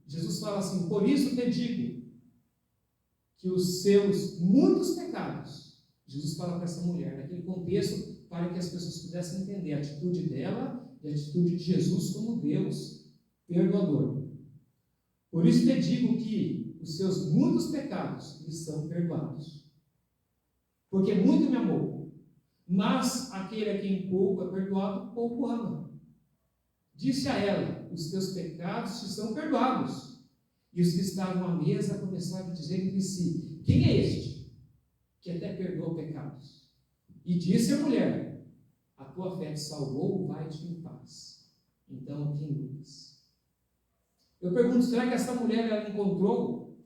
Jesus fala assim, por isso te digo, que os seus muitos pecados, Jesus fala para essa mulher, naquele contexto, para que as pessoas pudessem entender a atitude dela e a atitude de Jesus como Deus perdoador. Por isso te digo que os seus muitos pecados lhes são perdoados. Porque muito me amou, mas aquele a quem pouco é perdoado, pouco ama. Disse a ela, os teus pecados te são perdoados. E os que estavam à mesa começaram a dizer entre si, quem é este que até perdoa pecados? E disse a mulher, a tua fé te salvou, vai-te em paz. Então, aqui em Lucas. Eu pergunto, será que essa mulher ela encontrou,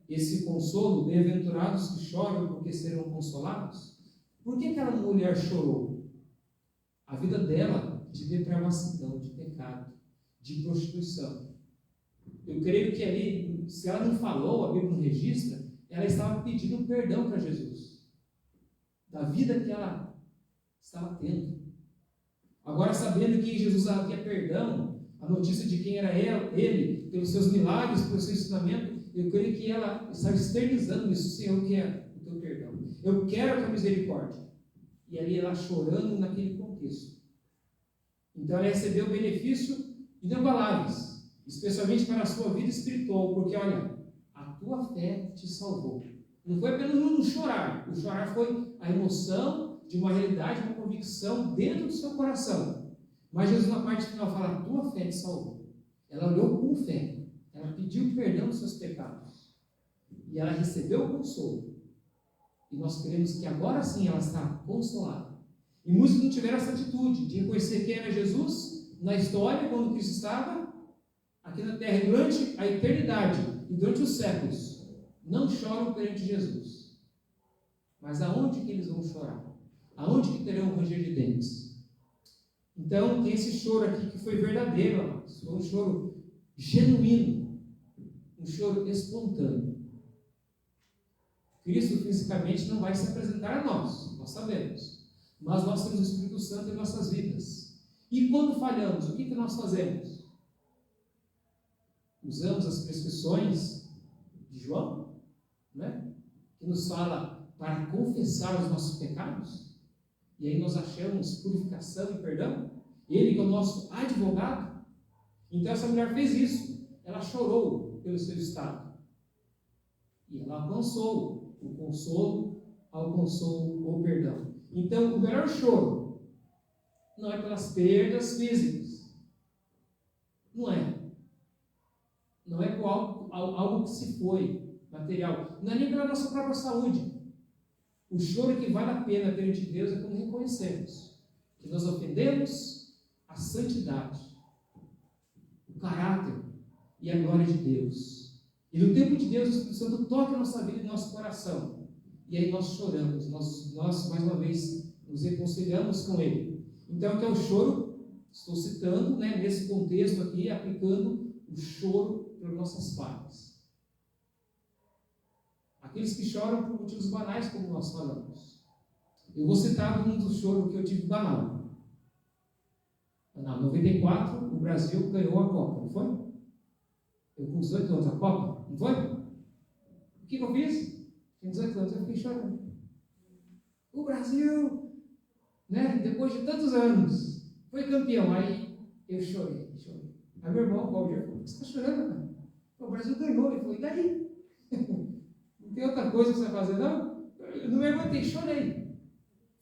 esse consolo, bem-aventurados que choram porque serão consolados? Por que aquela mulher chorou? A vida dela de depravação, de pecado, de prostituição. Eu creio que ali, se ela não falou, a Bíblia não registra, ela estava pedindo perdão para Jesus, da vida que ela estava tendo. Agora, sabendo que Jesus havia perdão, a notícia de quem era ele, pelos seus milagres, pelo seu ensinamento, eu creio que ela estava externizando isso. Senhor, eu quero o teu perdão, eu quero a tua misericórdia. E ali ela chorando naquele contexto. Então ela recebeu benefício inigualáveis, especialmente para a sua vida espiritual, porque olha, a tua fé te salvou. Não foi apenas um chorar, o chorar foi a emoção de uma realidade, uma convicção dentro do seu coração. Mas Jesus na parte final fala, a tua fé te salvou. Ela olhou com fé, ela pediu perdão dos seus pecados, e ela recebeu o consolo. E nós queremos que agora sim ela está consolada. E muitos não tiveram essa atitude de reconhecer quem era Jesus na história, quando Cristo estava aqui na terra, durante a eternidade e durante os séculos. Não choram perante Jesus. Mas aonde que eles vão chorar? Aonde que terão o ranger de dentes? Então tem esse choro aqui que foi verdadeiro, amados. Foi um choro genuíno, um choro espontâneo. Cristo fisicamente não vai se apresentar a nós sabemos. Mas nós temos o Espírito Santo em nossas vidas. E quando falhamos, o que nós fazemos? Usamos as prescrições de João, que nos fala para confessar os nossos pecados, e aí nós achamos purificação e perdão. Ele que é o nosso advogado. Então essa mulher fez isso. Ela chorou pelo seu estado. E ela alcançou o consolo, alcançou o perdão. Então, o melhor choro não é pelas perdas físicas. Não é. Não é por algo que se foi, material. Não é nem pela nossa própria saúde. O choro que vale a pena perante Deus é quando reconhecemos que nós ofendemos a santidade, o caráter e a glória de Deus. E no tempo de Deus, o Espírito Santo toca a nossa vida e nosso coração. E aí nós choramos, nós mais uma vez nos reconciliamos com Ele. Então, que é o choro, estou citando, nesse contexto aqui, aplicando o choro pelas nossas falhas. Aqueles que choram por motivos banais, como nós falamos. Eu vou citar um dos choros que eu tive banal. Em 94, o Brasil ganhou a Copa, não foi? Eu com 18 anos, a Copa, não foi? O que eu fiz? Com 18 anos, eu fiquei chorando. O Brasil, depois de tantos anos, foi campeão. Aí Eu chorei. Aí meu irmão, Valdir, falou: "Por que você está chorando, cara? O Brasil ganhou." Ele falou: "E daí? Não tem outra coisa que você vai fazer, não?" Eu não me aguentei, chorei.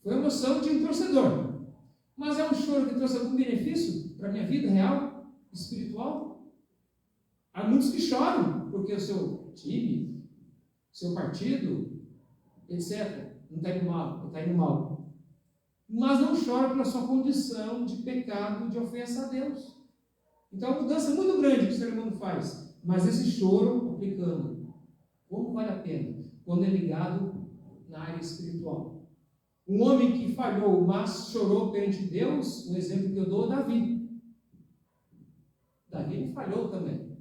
Foi a emoção de um torcedor. Mas é um choro que trouxe algum benefício para a minha vida real, espiritual? Há muitos que choram porque o seu time, seu partido, etc., não está indo mal, está indo mal. Mas não choram pela sua condição de pecado, de ofensa a Deus. Então, é uma mudança muito grande que o ser humano faz. Mas esse choro, aplicando, como vale a pena? Quando é ligado na área espiritual. Um homem que falhou, mas chorou perante Deus, um exemplo que eu dou é Davi. Davi não falhou também.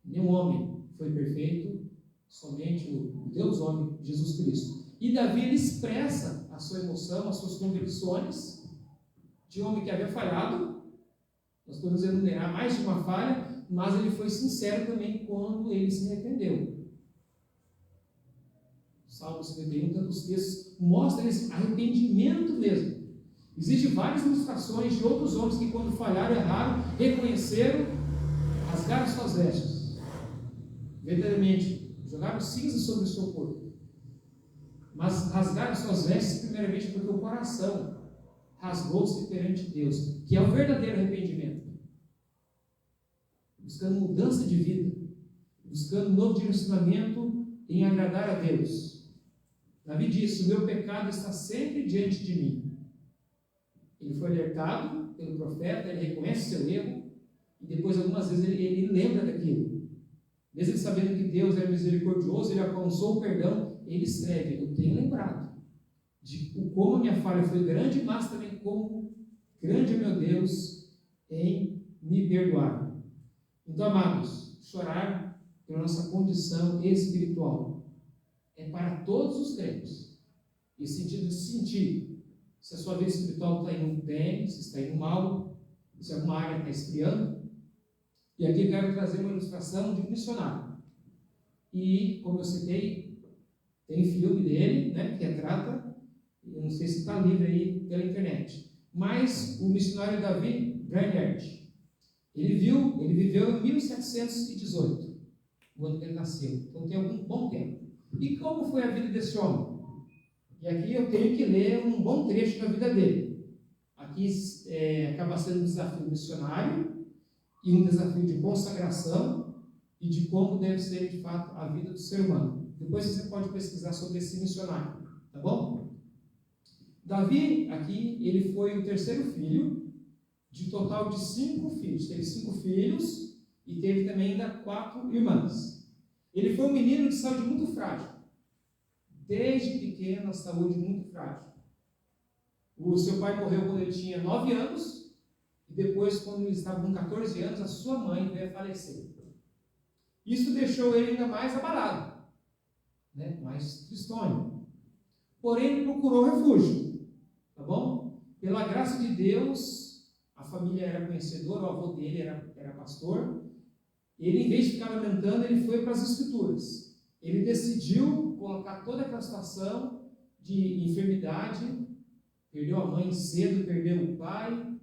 Nenhum homem foi perfeito, somente o Deus homem, Jesus Cristo. E Davi, ele expressa a sua emoção, as suas convicções de um homem que havia falhado. Nós podemos enumerar mais de uma falha, mas ele foi sincero também quando ele se arrependeu. Salmo 51, tantos textos mostram esse arrependimento mesmo. Existem várias ilustrações de outros homens que, quando falharam, erraram, reconheceram, rasgaram suas vestes, verdadeiramente, jogaram cinza sobre o seu corpo. Mas rasgaram suas vestes, primeiramente, porque o coração rasgou-se perante Deus, que é o verdadeiro arrependimento. Buscando mudança de vida, buscando um novo direcionamento em agradar a Deus. Davi disse: "O meu pecado está sempre diante de mim." Ele foi alertado pelo profeta, ele reconhece seu erro, e depois, algumas vezes, ele lembra daquilo. Mesmo sabendo que Deus é misericordioso, ele alcançou o perdão, ele escreve: "Eu tenho lembrado de como a minha falha foi grande, mas também como grande é meu Deus em me perdoar." Então, amados, chorar pela nossa condição espiritual é para todos os crentes. Em sentido de sentir se a sua vida espiritual está indo bem, se está indo mal, se alguma área está esfriando. E aqui eu quero trazer uma ilustração de um missionário. E, como eu citei, tem filme dele, né, que retrata, eu não sei se está livre aí pela internet, mas o missionário Davi Brainerd, ele viveu em 1718, o ano que ele nasceu, então tem algum bom tempo. E como foi a vida desse homem? E aqui eu tenho que ler um bom trecho da vida dele. Aqui acaba sendo um desafio missionário e um desafio de consagração e de como deve ser, de fato, a vida do ser humano. Depois você pode pesquisar sobre esse missionário, tá bom? Davi, aqui, ele foi o terceiro filho, de total de 5 filhos. Teve 5 filhos e teve também ainda 4 irmãs. Ele foi um menino de saúde muito frágil. Desde pequeno, a saúde muito frágil. O seu pai morreu quando ele tinha 9 anos, e depois, quando ele estava com 14 anos, a sua mãe veio a falecer. Isso deixou ele ainda mais abalado, né? Mais tristonho. Porém, ele procurou refúgio, tá bom? Pela graça de Deus, a família era conhecedora, o avô dele era pastor. Ele, em vez de ficar lamentando, ele foi para as Escrituras. Ele decidiu colocar toda aquela situação de enfermidade, perdeu a mãe cedo, perdeu o pai,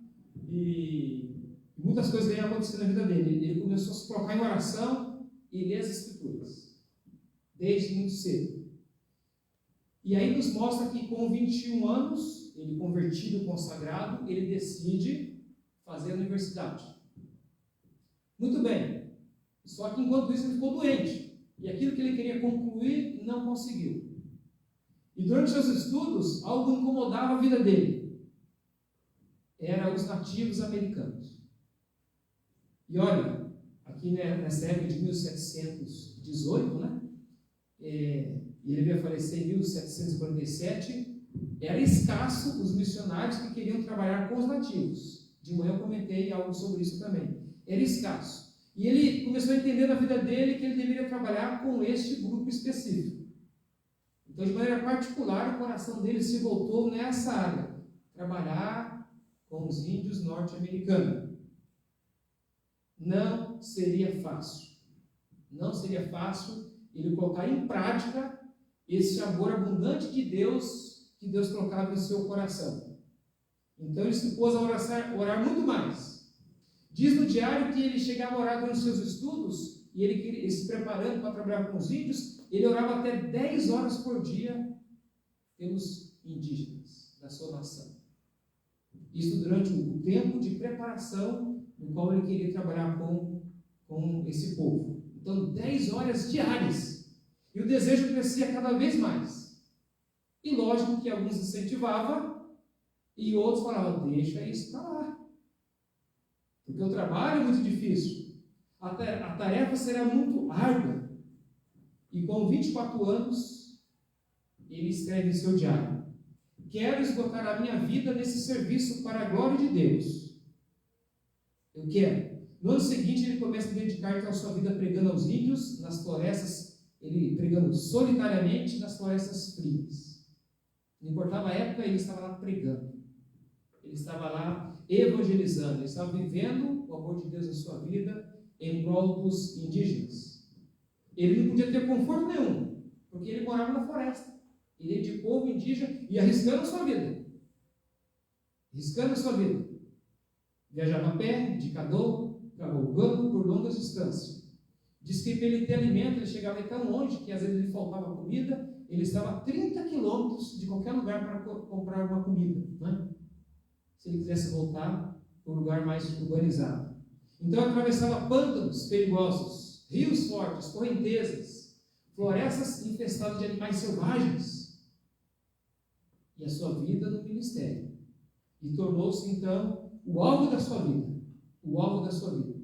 e muitas coisas iam acontecer na vida dele. Ele começou a se colocar em oração e ler as Escrituras, desde muito cedo. E aí nos mostra que com 21 anos, ele convertido, consagrado, ele decide fazer a universidade. Muito bem. Só que enquanto isso ele ficou doente. E aquilo que ele queria concluir, não conseguiu. E durante seus estudos, algo incomodava a vida dele. Eram os nativos americanos. E olha, aqui nessa época de 1718, né? E ele veio a falecer em 1747, era escasso os missionários que queriam trabalhar com os nativos. De manhã eu comentei algo sobre isso também. Era escasso. E ele começou a entender na vida dele que ele deveria trabalhar com este grupo específico. Então, de maneira particular, o coração dele se voltou nessa área. Trabalhar com os índios norte-americanos. Não seria fácil. Não seria fácil ele colocar em prática esse amor abundante de Deus que Deus colocava em seu coração. Então ele se pôs a orar muito mais. Diz no diário que ele chegava a orar durante seus estudos, e ele se preparando para trabalhar com os índios, ele orava até 10 horas por dia pelos indígenas da sua nação. Isso durante o tempo de preparação no qual ele queria trabalhar com esse povo. Então, 10 horas diárias. E o desejo crescia cada vez mais. E lógico que alguns incentivavam e outros falavam, deixa isso para lá. Porque o trabalho é muito difícil. A tarefa será muito árdua. E com 24 anos, ele escreve em seu diário: quero esgotar a minha vida nesse serviço para a glória de Deus. Eu quero. No ano seguinte, ele começa a dedicar a sua vida pregando aos índios, nas florestas, ele pregando solitariamente nas florestas frias. Não importava a época, ele estava lá pregando. Ele estava lá evangelizando. Ele estava vivendo o amor de Deus na sua vida em prol dos indígenas. Ele não podia ter conforto nenhum, porque ele morava na floresta. Ele é de povo indígena e arriscando a sua vida. Arriscando a sua vida. Viajava a pé, de canoa, cavalgando por longas distâncias. Diz que para ele ter alimento, ele chegava tão longe que às vezes lhe faltava comida, ele estava a 30 quilômetros de qualquer lugar para comprar uma comida, né? Se ele quisesse voltar para um lugar mais urbanizado. Então atravessava pântanos perigosos, rios fortes, correntezas, florestas infestadas de animais selvagens. E a sua vida no ministério. E tornou-se então o alvo da sua vida. O alvo da sua vida.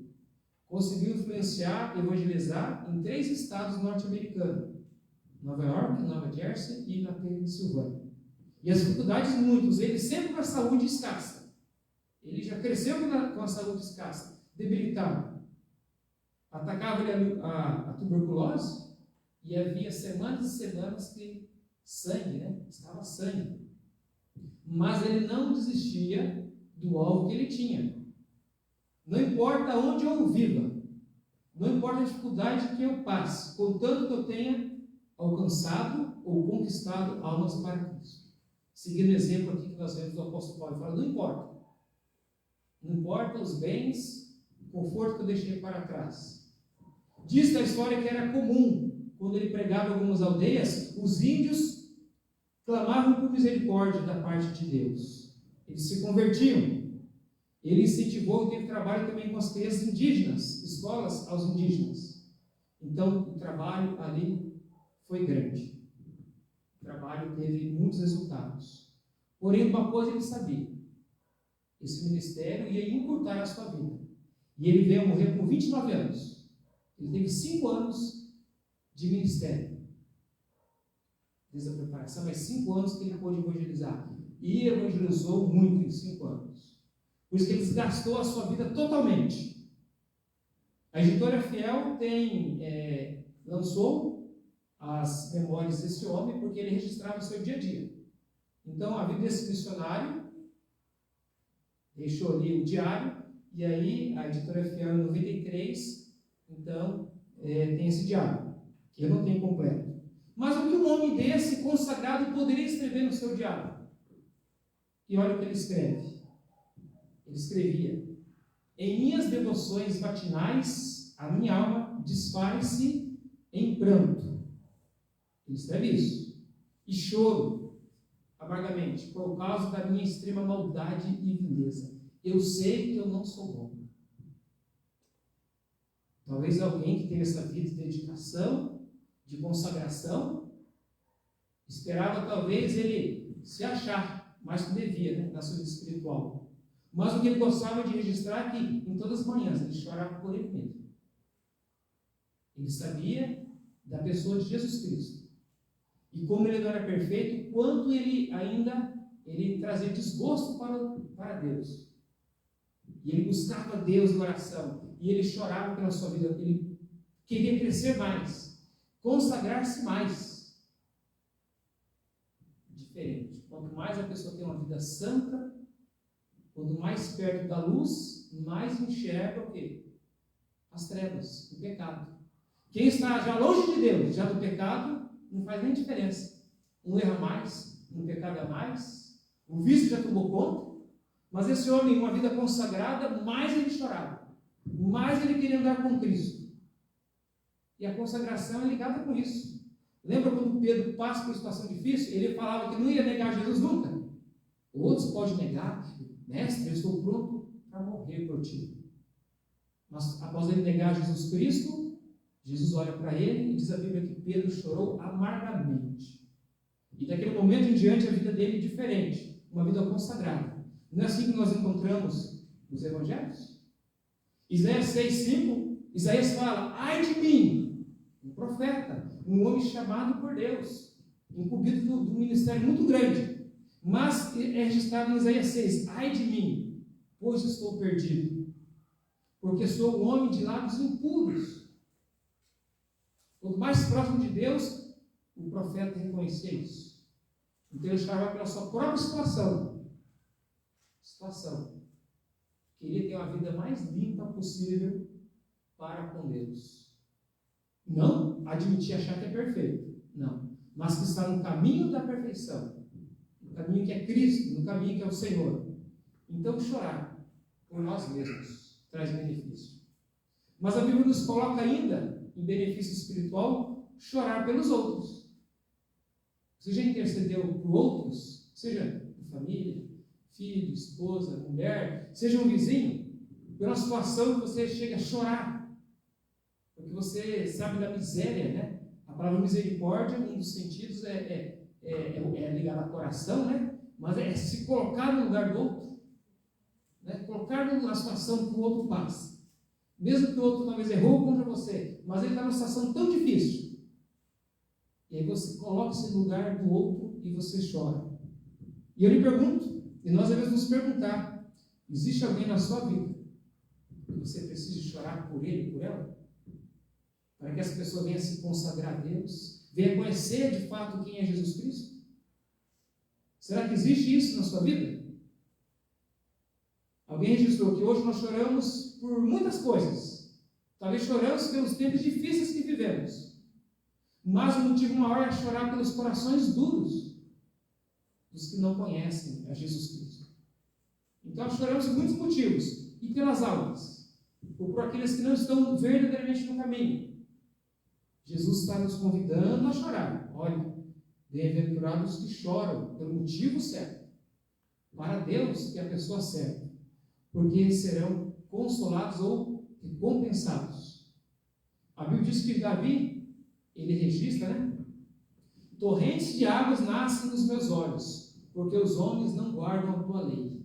Conseguiu influenciar, evangelizar em 3 estados norte-americanos: Nova York, Nova Jersey e na Pensilvânia. E as dificuldades muitos, ele sempre com a saúde escassa. Ele já cresceu com a saúde escassa, debilitado. Atacava ele a tuberculose e havia semanas e semanas que sangue, né? Estava sangue. Mas ele não desistia do alvo que ele tinha. Não importa onde eu viva, não importa a dificuldade que eu passe, contanto que eu tenha alcançado ou conquistado almas para Cristo. Seguindo o exemplo aqui que nós vemos do apóstolo Paulo, ele fala, não importa. Não importa os bens, o conforto que eu deixei para trás. Diz a história que era comum, quando ele pregava em algumas aldeias, os índios clamavam por misericórdia da parte de Deus. Eles se convertiam. Ele incentivou e teve trabalho também com as crianças indígenas, escolas aos indígenas. Então, o trabalho ali foi grande. O trabalho teve muitos resultados. Porém, uma coisa ele sabia: esse ministério ia encurtar a sua vida. E ele veio a morrer com 29 anos. Ele teve 5 anos de ministério. Desde a preparação, mas 5 anos que ele pôde evangelizar. E evangelizou muito em 5 anos. Por isso que ele desgastou a sua vida totalmente. A editora Fiel lançou as memórias desse homem porque ele registrava o seu dia a dia. Então, a vida desse missionário deixou ali o diário, e aí a editora Fiel, em 93, então, tem esse diário, que eu não tenho completo. Mas o que um homem desse, consagrado, poderia escrever no seu diário? E olha o que ele escreve. Ele escrevia: em minhas devoções matinais, a minha alma desfaz-se em pranto. Ele escreve isso. E choro amargamente por causa da minha extrema maldade e vileza. Eu sei que eu não sou bom. Talvez alguém que teve essa vida de dedicação, de consagração, esperava talvez ele se achar mais que devia, né, na sua vida espiritual. Mas o que ele gostava de registrar é que, em todas as manhãs, ele chorava por ele mesmo. Ele sabia da pessoa de Jesus Cristo. E como ele não era perfeito, quanto ele trazia desgosto para Deus. E ele buscava Deus em oração. E ele chorava pela sua vida. Ele queria crescer mais. Consagrar-se mais. Diferente. Quanto mais a pessoa tem uma vida santa, quando mais perto da luz, mais enxerga o quê? As trevas, o pecado. Quem está já longe de Deus, já do pecado, não faz nem diferença. Um erra mais, um pecado a mais, o vício já tomou conta, Mas esse homem, uma vida consagrada, mais ele chorava, mais ele queria andar com Cristo. E a consagração é ligada com isso. Lembra quando Pedro passa por uma situação difícil? Ele falava que não ia negar Jesus nunca. Outros podem negar, mestre, eu estou pronto para morrer por ti. Mas após ele negar Jesus Cristo, Jesus olha para ele e diz a Bíblia que Pedro chorou amargamente. E daquele momento em diante a vida dele é diferente, uma vida consagrada. Não é assim que nós encontramos nos Evangelhos? Isaías 6,5, Isaías fala: ai de mim, um profeta, um homem chamado por Deus, incumbido do ministério muito grande. Mas é registrado em Isaías 6, ai de mim, pois estou perdido, porque sou um homem de lábios impuros. Quanto mais próximo de Deus, o profeta reconhecia isso. Então ele chorava pela sua própria situação. Queria ter uma vida mais limpa possível para com Deus. Não admitir achar que é perfeito. Não. Mas que está no caminho da perfeição. No caminho que é Cristo, no caminho que é o Senhor. Então chorar por nós mesmos traz benefício. Mas a Bíblia nos coloca ainda em benefício espiritual chorar pelos outros. Você já intercedeu por outros? Seja por família, filho, esposa, mulher, seja um vizinho, pela situação que você chega a chorar, porque você sabe da miséria, né? A palavra misericórdia, um dos sentidos é ligado ao coração, né? Mas é se colocar no lugar do outro, né? Colocar numa situação que o outro passa, mesmo que o outro talvez errou contra você, mas ele está numa situação tão difícil, e aí você coloca-se no lugar do outro e você chora. E eu lhe pergunto, e nós devemos nos perguntar: existe alguém na sua vida que você precise chorar por ele, por ela? Para que essa pessoa venha se consagrar a Deus, venha conhecer de fato quem é Jesus Cristo? Será que existe isso na sua vida? Alguém registrou que hoje nós choramos por muitas coisas. Talvez choramos pelos tempos difíceis que vivemos. Mas o motivo maior é chorar pelos corações duros dos que não conhecem a Jesus Cristo. Então choramos por muitos motivos. E pelas almas, ou por aqueles que não estão verdadeiramente no caminho. Jesus está nos convidando a chorar. Olha, bem-aventurados que choram pelo motivo certo, para Deus, que é a pessoa certa, porque eles serão consolados ou recompensados. A Bíblia diz que Davi, ele registra, né? Torrentes de águas nascem nos meus olhos, porque os homens não guardam a tua lei.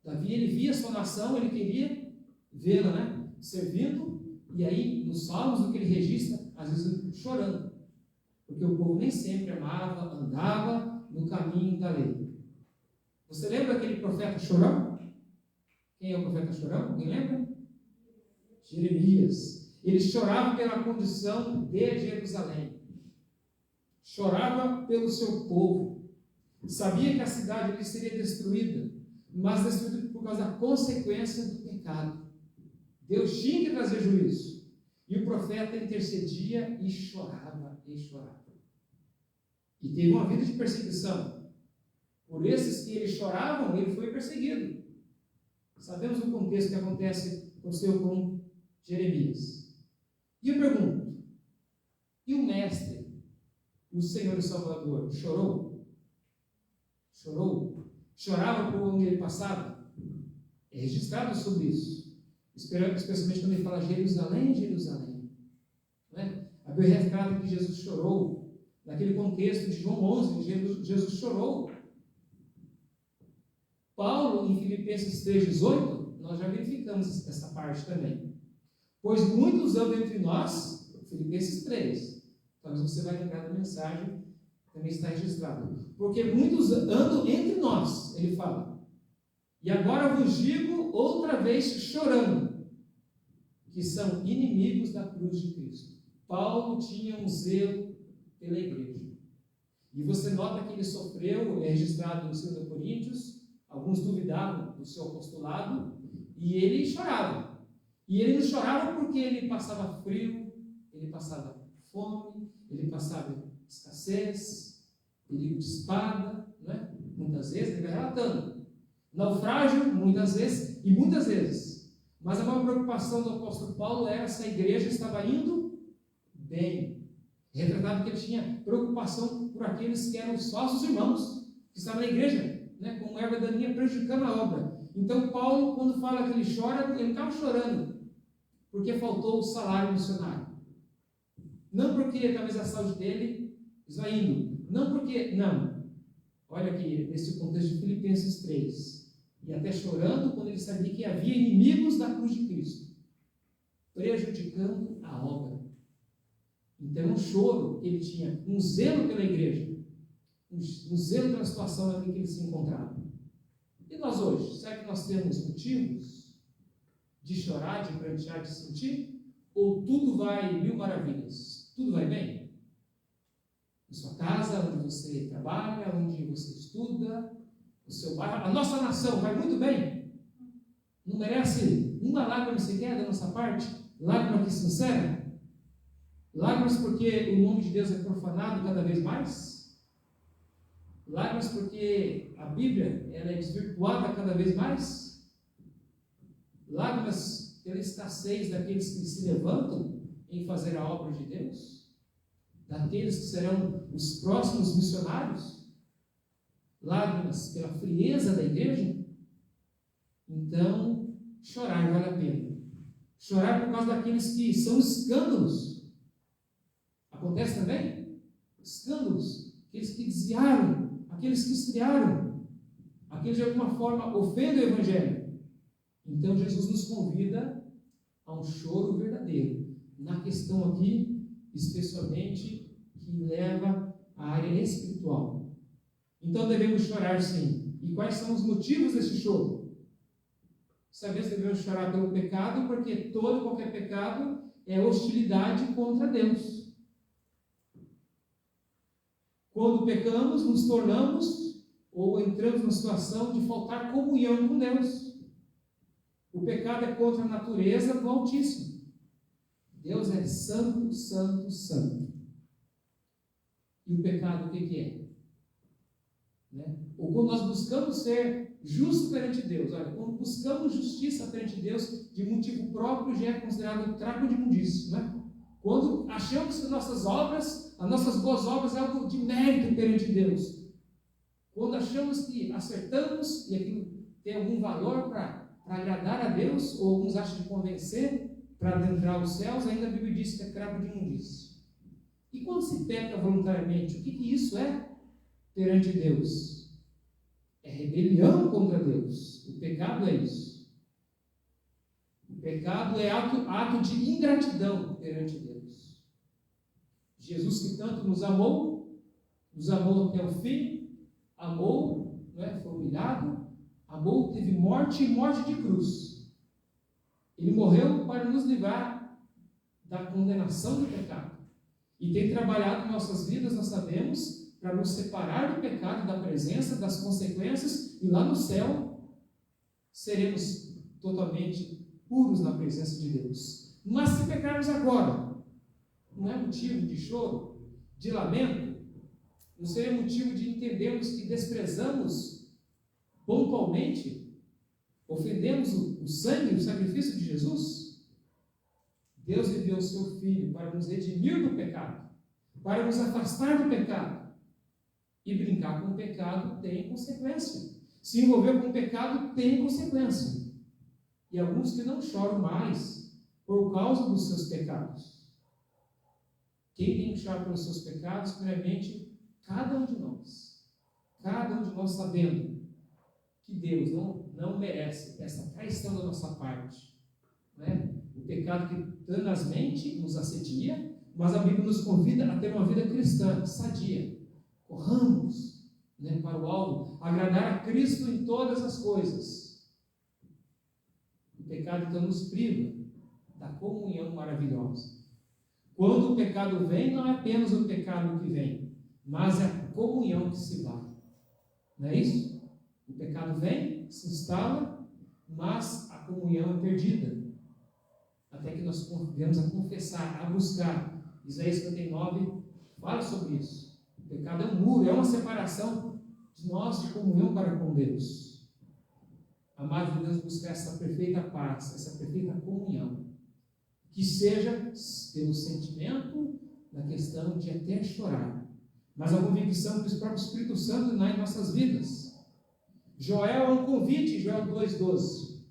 Davi, ele via a sua nação, ele queria vê-la, né? Servindo, e aí, nos salmos, o que ele registra, às vezes chorando, porque o povo nem sempre amava, andava no caminho da lei. Você lembra aquele profeta chorão? Quem é o profeta chorão? Alguém lembra? Jeremias. Ele chorava pela condição de Jerusalém. Chorava pelo seu povo. Sabia que a cidade ali seria destruída, mas destruída por causa da consequência do pecado. Deus tinha que trazer juízo. E o profeta intercedia e chorava, e chorava. E teve uma vida de perseguição. Por esses que ele choravam, ele foi perseguido. Sabemos o contexto que aconteceu com Jeremias. E eu pergunto, e o mestre, o Senhor e Salvador, chorou? Chorou? Chorava por onde ele passava? É registrado sobre isso. Especialmente quando ele fala Jerusalém, Jerusalém. Não é? A Bíblia retrata que Jesus chorou. Naquele contexto de João 11, Jesus chorou. Paulo, em Filipenses 3,18, nós já verificamos essa parte também. Pois muitos andam entre nós, Filipenses 3. Talvez você vai lembrar da mensagem, também está registrado. Porque muitos andam entre nós, ele fala. E agora vos digo outra vez chorando, que são inimigos da cruz de Cristo. Paulo tinha um zelo pela igreja. E você nota que ele sofreu, é registrado em 2 Coríntios, alguns duvidavam do seu apostolado, e ele chorava. E ele não chorava porque ele passava frio, ele passava fome, ele passava escassez, perigo de espada, não é? Muitas vezes ele vai relatando. Naufrágio, muitas vezes, e muitas vezes. Mas a maior preocupação do apóstolo Paulo era se a igreja estava indo bem. Retratado que ele tinha preocupação por aqueles que eram os falsos irmãos, que estavam na igreja, né, como erva daninha, prejudicando a obra. Então, Paulo, quando fala que ele chora, ele estava chorando, porque faltou o salário missionário. Não porque talvez a saúde dele está indo. Não porque, não. Olha aqui, nesse contexto de Filipenses 3. E até chorando quando ele sabia que havia inimigos da cruz de Cristo, prejudicando a obra. Então, um choro que ele tinha, um zelo pela igreja, um zelo pela situação em que ele se encontrava. E nós hoje, será que nós temos motivos de chorar, de prantear, de sentir? Ou tudo vai mil maravilhas? Tudo vai bem? Na sua casa, onde você trabalha, onde você estuda, o seu bairro, a nossa nação vai muito bem? Não merece uma lágrima sequer da nossa parte? Lágrima que sincera? Lágrimas porque o nome de Deus é profanado cada vez mais? Lágrimas porque a Bíblia ela é desvirtuada cada vez mais? Lágrimas pela escassez daqueles que se levantam em fazer a obra de Deus? Daqueles que serão os próximos missionários? Lágrimas pela frieza da igreja? Então, chorar vale a pena. Chorar por causa daqueles que são escândalos. Acontece também? Escândalos. Aqueles que desviaram, aqueles que esfriaram, aqueles que de alguma forma ofendem o Evangelho. Então, Jesus nos convida a um choro verdadeiro. Na questão aqui, especialmente, que leva à área espiritual. Então, devemos chorar sim. E quais são os motivos desse choro? Sabemos que devemos chorar pelo pecado, porque todo e qualquer pecado é hostilidade contra Deus. Quando pecamos, nos tornamos ou entramos numa situação de faltar comunhão com Deus. O pecado é contra a natureza do Altíssimo. Deus é santo, santo, santo. E o pecado o que é? Né? Ou quando nós buscamos ser justos perante Deus. Olha, quando buscamos justiça perante Deus de motivo próprio, já é considerado trapo de imundício, né? Quando achamos que nossas obras, as nossas boas obras é algo de mérito perante Deus. Quando achamos que acertamos e aquilo tem algum valor para agradar a Deus, ou alguns acham de convencer para adentrar os céus, ainda a Bíblia diz que é trapo de imundício. E quando se peca voluntariamente, o que isso é perante Deus? É rebelião contra Deus. O pecado é isso. O pecado é ato de ingratidão perante Deus. Jesus que tanto nos amou até o fim, amou, foi humilhado, amou, teve morte e morte de cruz. Ele morreu para nos livrar da condenação do pecado. E tem trabalhado em nossas vidas, nós sabemos, para nos separar do pecado, da presença, das consequências, e lá no céu seremos totalmente puros na presença de Deus. Mas se pecarmos agora, não é motivo de choro, de lamento, não seria motivo de entendermos que desprezamos pontualmente, ofendemos o sangue, o sacrifício de Jesus? Deus enviou o seu Filho para nos redimir do pecado, para nos afastar do pecado. E brincar com o pecado tem consequência. Se envolver com o pecado tem consequência. E alguns que não choram mais por causa dos seus pecados. Quem tem que chorar pelos seus pecados, primeiramente, cada um de nós. Cada um de nós sabendo que Deus não merece essa traição da nossa parte. Né? O pecado que tenazmente nos assedia, mas a Bíblia nos convida a ter uma vida cristã, sadia. Corramos para o alvo, agradar a Cristo em todas as coisas. O pecado então nos priva da comunhão maravilhosa. Quando o pecado vem, não é apenas o pecado que vem, mas é a comunhão que se vai. Não é isso? O pecado vem, se instala, mas a comunhão é perdida. Até que nós venhamos a confessar, a buscar. Isaías 59 fala sobre isso. O pecado é um muro, é uma separação de nós de comunhão para com Deus. Amados de Deus, buscar essa perfeita paz, essa perfeita comunhão, que seja pelo sentimento, na questão de até chorar, mas a convicção do próprio Espírito Santo nas nossas vidas. Joel é um convite, Joel 2,12.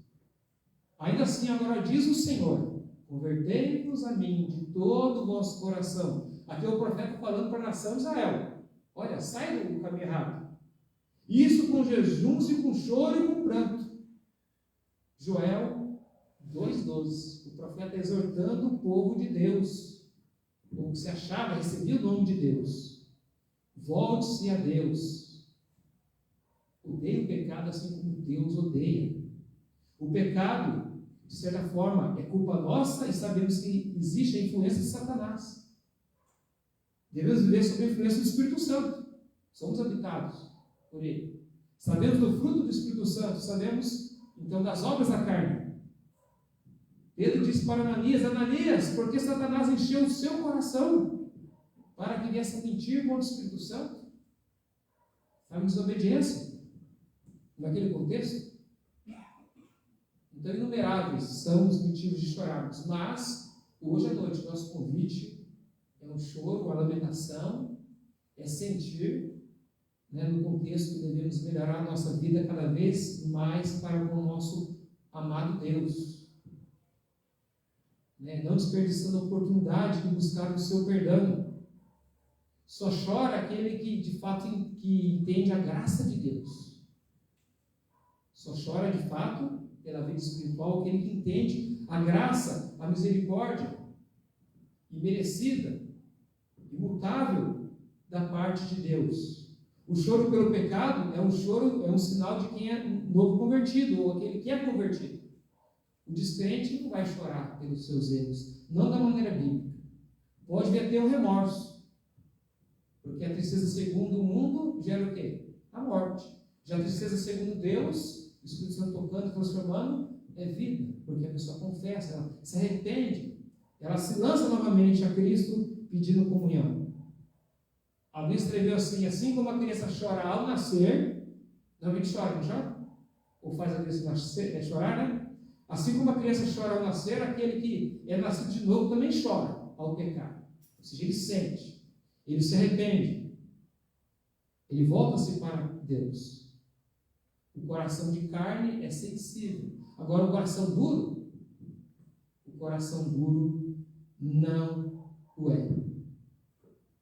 Ainda assim, agora diz o Senhor: convertei-vos a mim de todo o vosso coração. Aqui é o profeta falando para a nação de Israel: olha, sai do caminho errado. Isso com jejuns e com choro e com pranto. Joel 2,12. O profeta exortando o povo de Deus, o que se achava, recebia o nome de Deus. Volte-se a Deus. Odeie o pecado assim como Deus odeia. O pecado, de certa forma, é culpa nossa e sabemos que existe a influência de Satanás. Devemos viver sob a influência do Espírito Santo. Somos habitados por ele. Sabemos do fruto do Espírito Santo, sabemos então das obras da carne. Pedro disse para Ananias: Ananias, porque Satanás encheu o seu coração para que viesse a mentir contra o Espírito Santo? Estava em desobediência naquele contexto. Então, inumeráveis são os motivos de chorarmos, mas hoje à noite nosso convite é um choro, uma lamentação, é sentir, no contexto que devemos melhorar a nossa vida cada vez mais para com o nosso amado Deus. Não desperdiçando a oportunidade de buscar o seu perdão. Só chora aquele que de fato que entende a graça de Deus. Só chora de fato pela vida espiritual aquele que entende a graça, a misericórdia imerecida, imutável da parte de Deus. O choro pelo pecado é um sinal de quem é novo convertido, ou aquele que é convertido. O descrente não vai chorar pelos seus erros, não da maneira bíblica. Pode vir a ter um remorso, porque a tristeza segundo o mundo gera o quê? A morte. Já a tristeza segundo Deus, o Espírito Santo tocando, transformando, é vida, porque a pessoa confessa, ela se arrepende, ela se lança novamente a Cristo pedindo comunhão. Alguém escreveu assim como a criança chora ao nascer, normalmente chora, não chora? Ou faz a criança nascer, chorar, né? Assim como a criança chora ao nascer, aquele que é nascido de novo também chora ao pecar. Ou seja, ele sente, ele se arrepende, ele volta-se para Deus. O coração de carne é sensível. Agora, o coração duro não o é.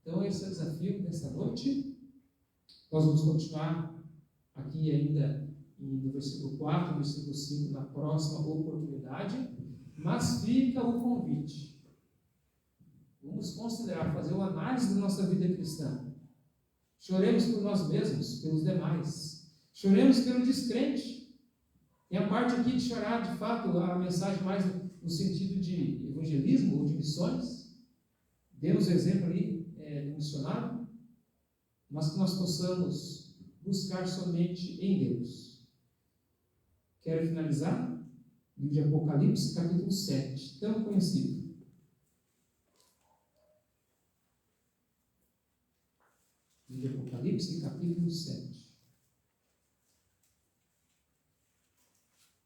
Então, esse é o desafio dessa noite. Nós vamos continuar aqui ainda no versículo 4, no versículo 5, na próxima oportunidade, mas fica o convite. Vamos considerar, fazer uma análise da nossa vida cristã. Choremos por nós mesmos, pelos demais. Choremos pelo descrente. Tem a parte aqui de chorar, de fato, a mensagem mais no sentido de evangelismo ou de missões. Demos exemplo ali do missionário, mas que nós possamos buscar somente em Deus. Quero finalizar livro de Apocalipse, capítulo 7, tão conhecido. Livro de Apocalipse, capítulo 7.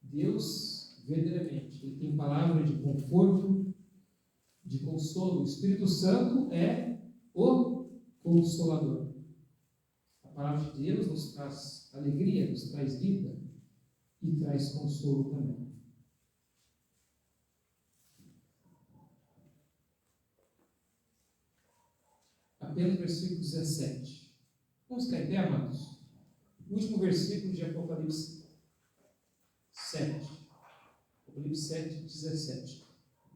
Deus, verdadeiramente, Ele tem palavra de conforto, de consolo. O Espírito Santo é o Consolador. A palavra de Deus nos traz alegria, nos traz vida e traz consolo também. Apenas versículo 17. Vamos ficar em pé, amados? O último versículo de Apocalipse 7. Apocalipse 7, 17.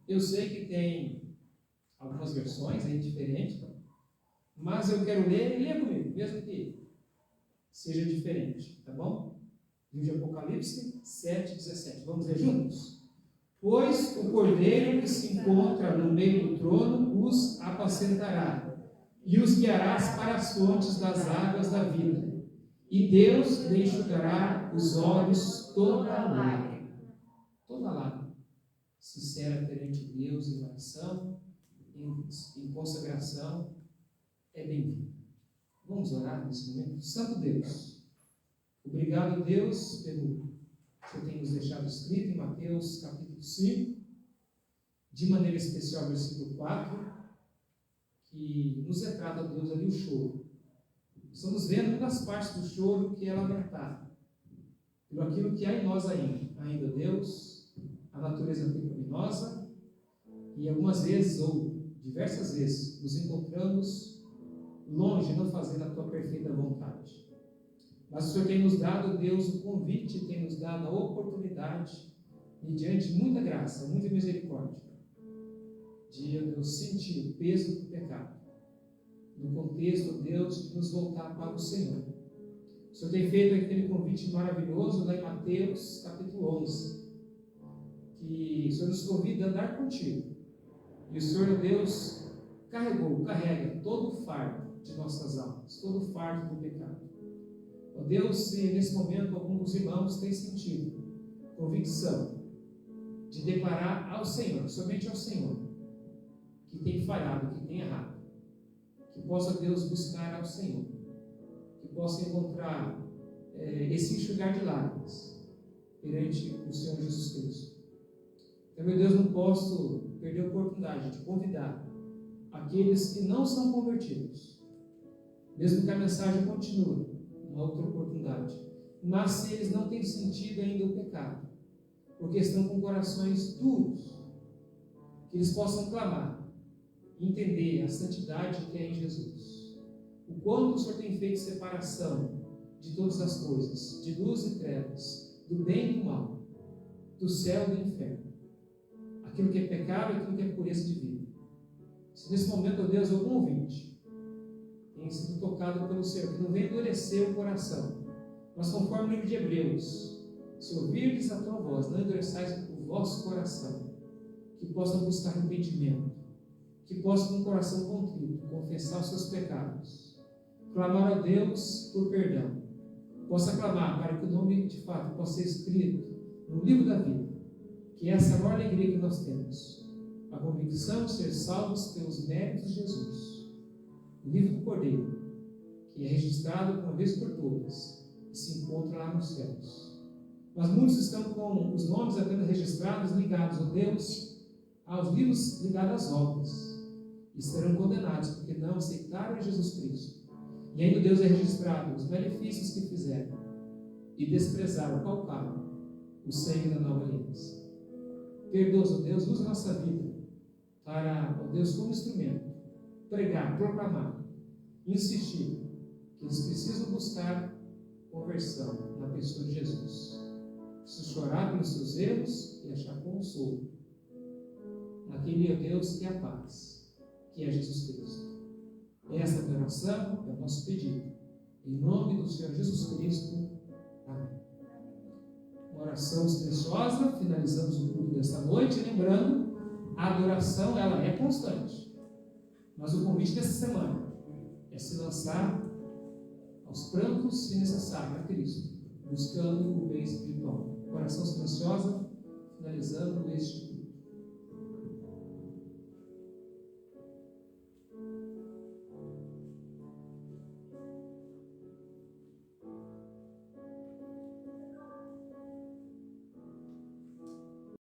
Eu sei que tem algumas versões aí diferentes, mas eu quero ler, e leia comigo, mesmo que seja diferente, tá bom? Livro de Apocalipse 7, 17. Vamos ler juntos? Pois o cordeiro que se encontra no meio do trono os apacentará, e os guiarás para as fontes das águas da vida, e Deus lhe enxugará os olhos toda lágrima. Toda lágrima. Sincera perante Deus em oração, em consagração, é bem-vinda. Vamos orar nesse momento? Santo Deus, obrigado, Deus, pelo o Senhor tem nos deixado escrito em Mateus capítulo 5, de maneira especial versículo 4, que nos retrata, Deus, ali o choro. Estamos vendo uma das partes do choro que é lamentar, pelo aquilo que há em nós ainda Deus, a natureza pecaminosa, e algumas vezes, ou diversas vezes, nos encontramos longe, não fazendo a tua perfeita vontade. Mas o Senhor tem nos dado, Deus, o convite, tem nos dado a oportunidade, e diante de muita graça, muita misericórdia, de, Deus, sentir o peso do pecado, no contexto, Deus, de nos voltar para o Senhor. O Senhor tem feito aquele convite maravilhoso lá em Mateus capítulo 11, que o Senhor nos convida a andar contigo. E o Senhor, Deus, carrega todo o fardo de nossas almas, todo o fardo do pecado. Ó Deus, se nesse momento alguns irmãos têm sentido convicção de declarar ao Senhor, somente ao Senhor, que tem falhado, que tem errado, que possa, Deus, buscar ao Senhor, que possa encontrar esse enxugar de lágrimas perante o Senhor Jesus Cristo. Então, meu Deus, não posso perder a oportunidade de convidar aqueles que não são convertidos, mesmo que a mensagem continue, uma outra oportunidade, mas se eles não têm sentido ainda o pecado, porque estão com corações duros, que eles possam clamar, entender a santidade que é em Jesus, o quanto o Senhor tem feito separação de todas as coisas, de luz e trevas, do bem e do mal, do céu e do inferno, aquilo que é pecado e aquilo que é pureza de vida. Se nesse momento, ó Deus, algum ouvinte tem sido tocado pelo Senhor, que não vem endurecer o coração, mas conforme o livro de Hebreus, se ouvirdes a tua voz, não endureçais o vosso coração, que possam buscar arrependimento, que possam com o coração contrito confessar os seus pecados, clamar a Deus por perdão, possa clamar para que o nome de fato possa ser escrito no livro da vida, que essa é a maior alegria que nós temos, a convicção de ser salvos pelos méritos de Jesus, o livro do Cordeiro, que é registrado uma vez por todas e se encontra lá nos céus. Mas muitos estão com os nomes apenas registrados, ligados a Deus, aos livros ligados às obras, e serão condenados porque não aceitaram Jesus Cristo. E ainda Deus é registrado os benefícios que fizeram e desprezaram, calcaram o sangue da nova aliança. Perdoa-nos, ó Deus, usa nossa vida para, ó Deus, como instrumento, pregar, proclamar, insistir que eles precisam buscar conversão na pessoa de Jesus. Precisam chorar pelos seus erros e achar consolo naquele, ó Deus, que é a paz, que é Jesus Cristo. Esta é a oração, é o nosso pedido. Em nome do Senhor Jesus Cristo. Amém. Uma oração silenciosa, finalizamos o culto desta noite, lembrando, a adoração, ela é constante. Mas o convite dessa semana é se lançar aos prantos, se necessário, a Cristo, buscando o bem espiritual. Oração silenciosa, finalizando este